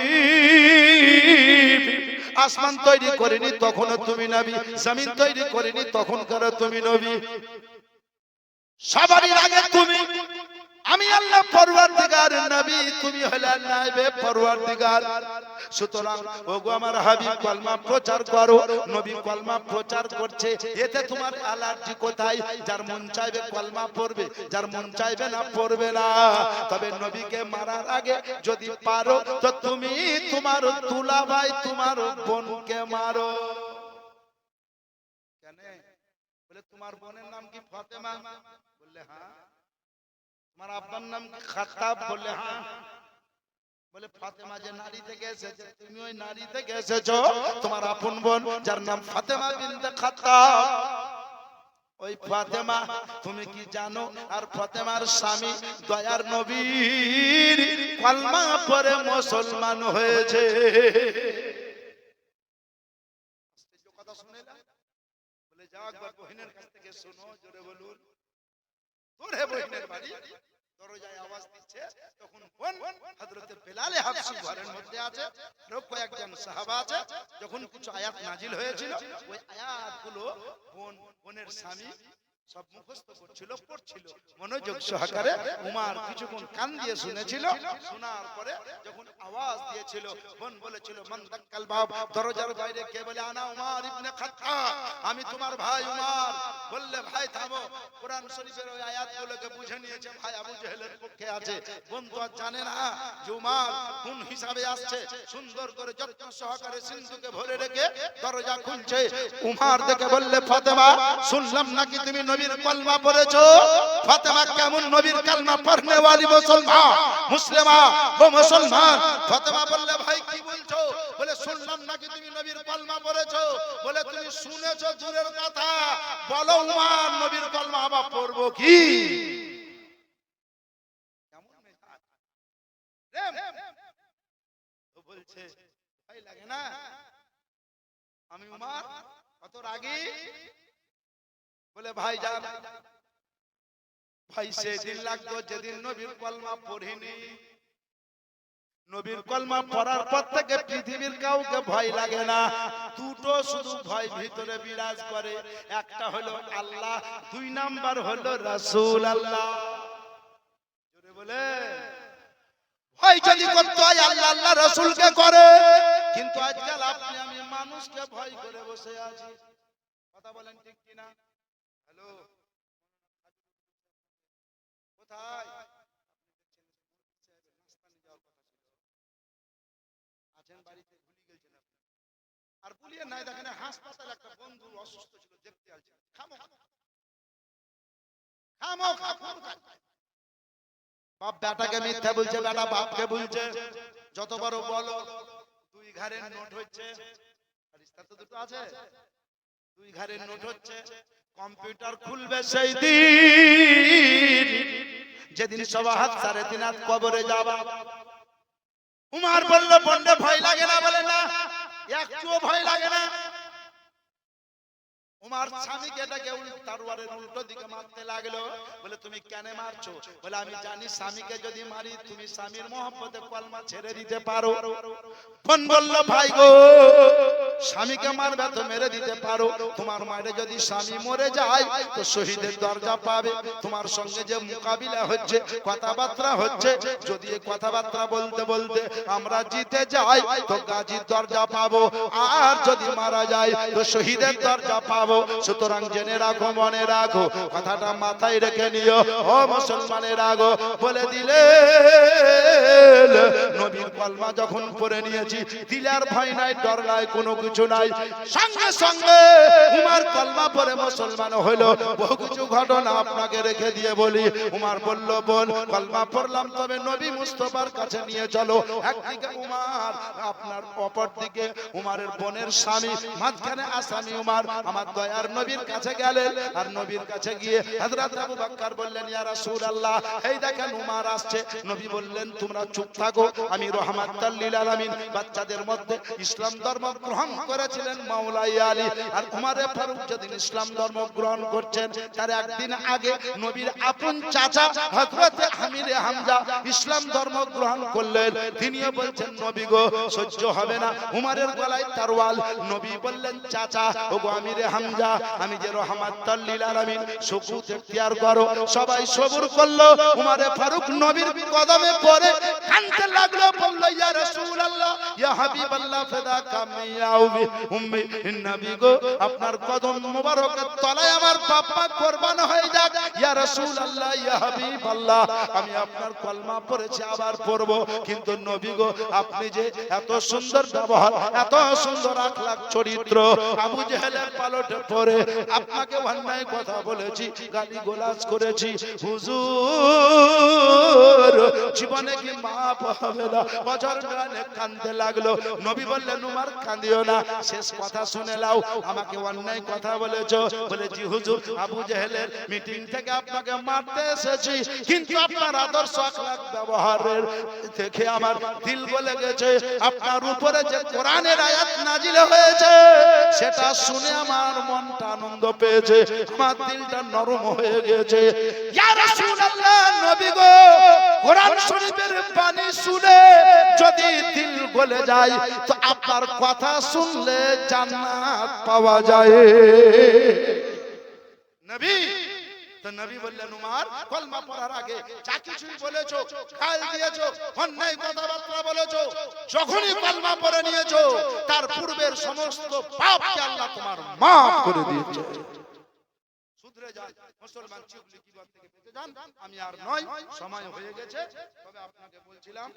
আসমান তৈরি করেনি তখনও তুমি নবী, জমিন তৈরি করেনি তখনকার তুমি নবী, সবারই আগে তুমি। আমি আল্লাহ পরওয়ারদিগার, নবী তুমি হলে নাইবে পরওয়ারদিগার। সুতরাং ওগো আমার হাবিব কলমা প্রচার করো। নবী কলমা প্রচার করছে, এতে তোমার অ্যালার্জি কোথায়? যার মন চাইবে কলমা পড়বে, যার মন চাইবে না পড়বে না। তবে নবীকে মারার আগে যদি পারো তো তুমি তোমার দুলাভাই তোমার বোনকে মারো। কেন? বলে তোমার বোনের নাম কি ফাতেমা? বললে হ্যাঁ। তোমার আব্বার নাম কি খাত্তাব? বললে হ্যাঁ। বলে ফাতেমা যে নারী থেকে এসেছে, তুমি ওই নারী থেকে এসেছো। তোমার আপন বোন যার নাম ফাতেমা বিনতে খাত্তাব, ওই ফাতেমা তুমি কি জানো? আর ফাতেমার স্বামী দয়ার নবীর কলমা পড়ে মুসলমান হয়েছে। কথা শুনে না? বলে যাও একবার বহিনের কাছ থেকে শোনো, জোরে বলুন। তোরে বহিনের বাড়ি, দরজায় আওয়াজ দিচ্ছে, তখন বোন হযরতে বেলাল হাবশী ঘরের মধ্যে আছে, আরো কয়েকজন সাহাবা আছে। যখন কিছু আয়াত নাজিল হয়েছিল, ওই আয়াতগুলো বোনের স্বামী সব মুখস্থ করছিল, পড়ছিল মনোযোগ সহকারে। উমার কিছুক্ষণ কান দিয়ে শুনেছিল, শোনার পরে যখন আওয়াজ দিয়েছিল, বোন বলেছিল মান দাক্কাল বাব, দরজার বাইরে কে বলে? আনা উমার ইবনে খাত্তাব, আমি তোমার ভাই উমার। বললে ভাই থামো, কোরআন শরীফের ওই আয়াতগুলোকে বুঝে নিয়েছে ভাই আবু জেহেলের পক্ষে আছে। বোন তো আর জানে না যে উমার কোন হিসাবে আসছে। সুন্দর করে যত্ন সহকারে সিন্ধুকে ভরে রেখে দরজা খুলছে। উমার দেখে বললে ফাতেমা শুনলাম নাকি তুমি নবীর কলমা পড়েছো। ফাতেমা কেমন নবীর কলমা পড়নে वाली মুসলমান, মুসলিমা ও মুসলমান। ফাতেমা বললে ভাই কি বলছো? বলে শুনলাম নাকি তুমি নবীর কলমা পড়েছো। বলে তুমি শুনেছো দূরের কথা, বলো উমার নবীর কলমা আবার পড়বো কি? কেমন মেজাজ তো বলছে ভাই লাগে না আমি উমার কত রাগী। বলে ভাই যান, ভাই সেদিন লাগতো যেদিন নবীর কলমা পড়িনি। নবীর কলমা পড়ার পর থেকে পৃথিবীর কাউকে ভয় লাগে না। দুটো শুধু ভয় ভিতরে বিরাজ করে, একটা হলো আল্লাহ, 2 নাম্বার হলো রাসূল আল্লাহ। জোরে বলে ভয় যদি করতে হয় আল্লাহ আল্লাহ রাসূলকে করে, কিন্তু আজকাল আপনি আমি মানুষকে ভয় করে বসে আছি। কথা বলেন ঠিক কিনা? হ্যালো, কোথায় আছেন? বাড়িতে ভুলে গেছেন আপনি। আর ভুলিয়ে নাই, দেখেন হাসপাতালে একটা বন্ধু অসুস্থ ছিল, দেখতে আসছেন। খামো খামো খামো। বাপ বেটাকে মিথ্যা বলছে, বেটা বাপকে বলছে। যত বড় বলো 2 ঘরের নোট হচ্ছে, আর ইস্তার তো দুটো আছে, 2 ঘরের নোট হচ্ছে। কম্পিউটার খুলবে সেই দিন যেদিন সবা হাত 3.5 হাত কবরে যাবা। উমার বলল বন্ডে ভয় লাগে না? বলে না, একটুও ভয় লাগে না। উমার স্বামীকে ডেকে তরবারের উল্টো দিকে মারতে লাগলো। বলে তুমি কেন মারছো? বলে আমি জানি স্বামীকে যদি মারি তুমি স্বামীর মহব্বতে কলমা ছেড়ে দিতে পারো। বোন বলল ভাই গো, স্বামীকে মারবে তো মেরে দিতে পারো, তোমার মায়ের যদি স্বামী মরে যায় তো শহীদের দরজা পাবে। তোমার সঙ্গে যে মোকাবিলা হচ্ছে, কথাবার্তা হচ্ছে, যদি এই কথাবার্তা বলতে বলতে আমরা জিতে যাই তো গাজীর দরজা পাবো, আর যদি মারা যায় তো শহীদের দরজা পাবো। সুতরাং জেনে রাখো, মনে রাখো, কথাটা মাথায় রেখে নিও। ও মুসলমানের আগো বলে দিলে নবীর কলমা যখন পড়ে নিয়েছি, দিলার ভয় নাই, ডর নাই, কোনো কিছু নাই। সঙ্গে সঙ্গে উমার কলমা পড়ে মুসলমান হলো। বহু কিছু ঘটনা আপনাকে রেখে দিয়ে বলি। উমার বলল বোন কলমা পড়লাম, তবে নবী মুস্তাফার কাছে নিয়ে চলো। একদিকে উমার, আপনার অপর দিকে উমারের বোনের স্বামী, মাঝখানে আসামি উমার। আমার দয়ার নবীর কাছে গেলেন, আর নবীর কাছে গিয়ে হযরত আবু বকর বললেন ইয়া রাসূলুল্লাহ, এই দেখেন উমার আসছে। নবী বললেন তোমরা চুপ থাকো, আমি রাহমাতুল লিল আলামিন। বাচ্চাদের মধ্যে ইসলাম ধর্ম গ্রহণ করেছিলেন মাওলাই আলী, আর উমারে ফারুক যেদিন ইসলাম ধর্ম গ্রহণ করছেন তার একদিন আগে নবীর আপন চাচা হযরত আমিরে হামজা ইসলাম ধর্ম গ্রহণ করলেন। তিনিও বলছেন নবী গো সহ্য হবে না, উমারের গলায় তরোয়াল। নবী বললেন চাচা ওগো আমিরে হামজা, আমি যে রাহমাতুল লিল আলামিন, সুকুত ইখতিয়ার করো। সবাই সবুর করলো। উমারে ফারুক নবীর কদমে পড়ে কাঁদতে লাগলো, বলল ইয়া রাসূলুল্লাহ, ইয়া হাবিবাল্লাহ, ফাদাকা মিয়া উম্মি, নবী গো আপনার কদম মোবারকের তলায় আমার বাবা কুরবান হয়ে যাক। ইয়া রাসূলুল্লাহ, ইয়া হাবিবাল্লাহ, আমি আপনার কলমা পড়েছি, আবার পড়ব, কিন্তু নবী গো আপনি যে এত সুন্দর ব্যবহার, এত সুন্দর আখলাক চরিত্র, আবু জেহেলের পালটে পড়ে আপনাকে অন্যায় কথা বলেছি, গালি গোলাজ করেছি, হুজুর জীবনে কি মাপ হবে না? বছর গানে কাঁদতে লাগলো। নবী বললেন উমার কাঁদিও না, শেষ কথা শুনে লাও, আমাকে অন্যায় কথা বলেছো। বলে জি হুজুর, আবু জেহেলের মিটিং থেকে আপনাকে মারতে এসেছি, কিন্তু আপনার আদর্শ আখলাক ব্যবহারের দেখে আমার দিল গলে গেছে। আপনার উপরে যে কোরআনের আয়াত নাজিল হয়েছে সেটা শুনে আমার মনটা আনন্দ পেয়েছে, আমার দিলটা নরম হয়ে গেছে। ইয়া রাসূলুল্লাহ, নবী গো কোরআন শরীফের বাণী শুনে যদি দিল গলে যায় তো আপনার কথা শুনলে জান্নাত পাওয়া যায়। নবী তো নবী বললেন উমার কলমা পড়ার আগে যা কিছুই বলেছো, গাল দিয়েছো, অন্যায় কথাবার্তা বলেছো, যখনই কলমা পড়ে নিয়েছো তার পূর্বের সমস্ত পাপকে আল্লাহ তোমার মাফ করে দিয়েছে। শুধরে যান মুসলমান, চুগলি কিবাদ থেকে বেঁচে যান। আমি আর নয়, সময় হয়ে গেছে, তবে আপনাকে বলছিলাম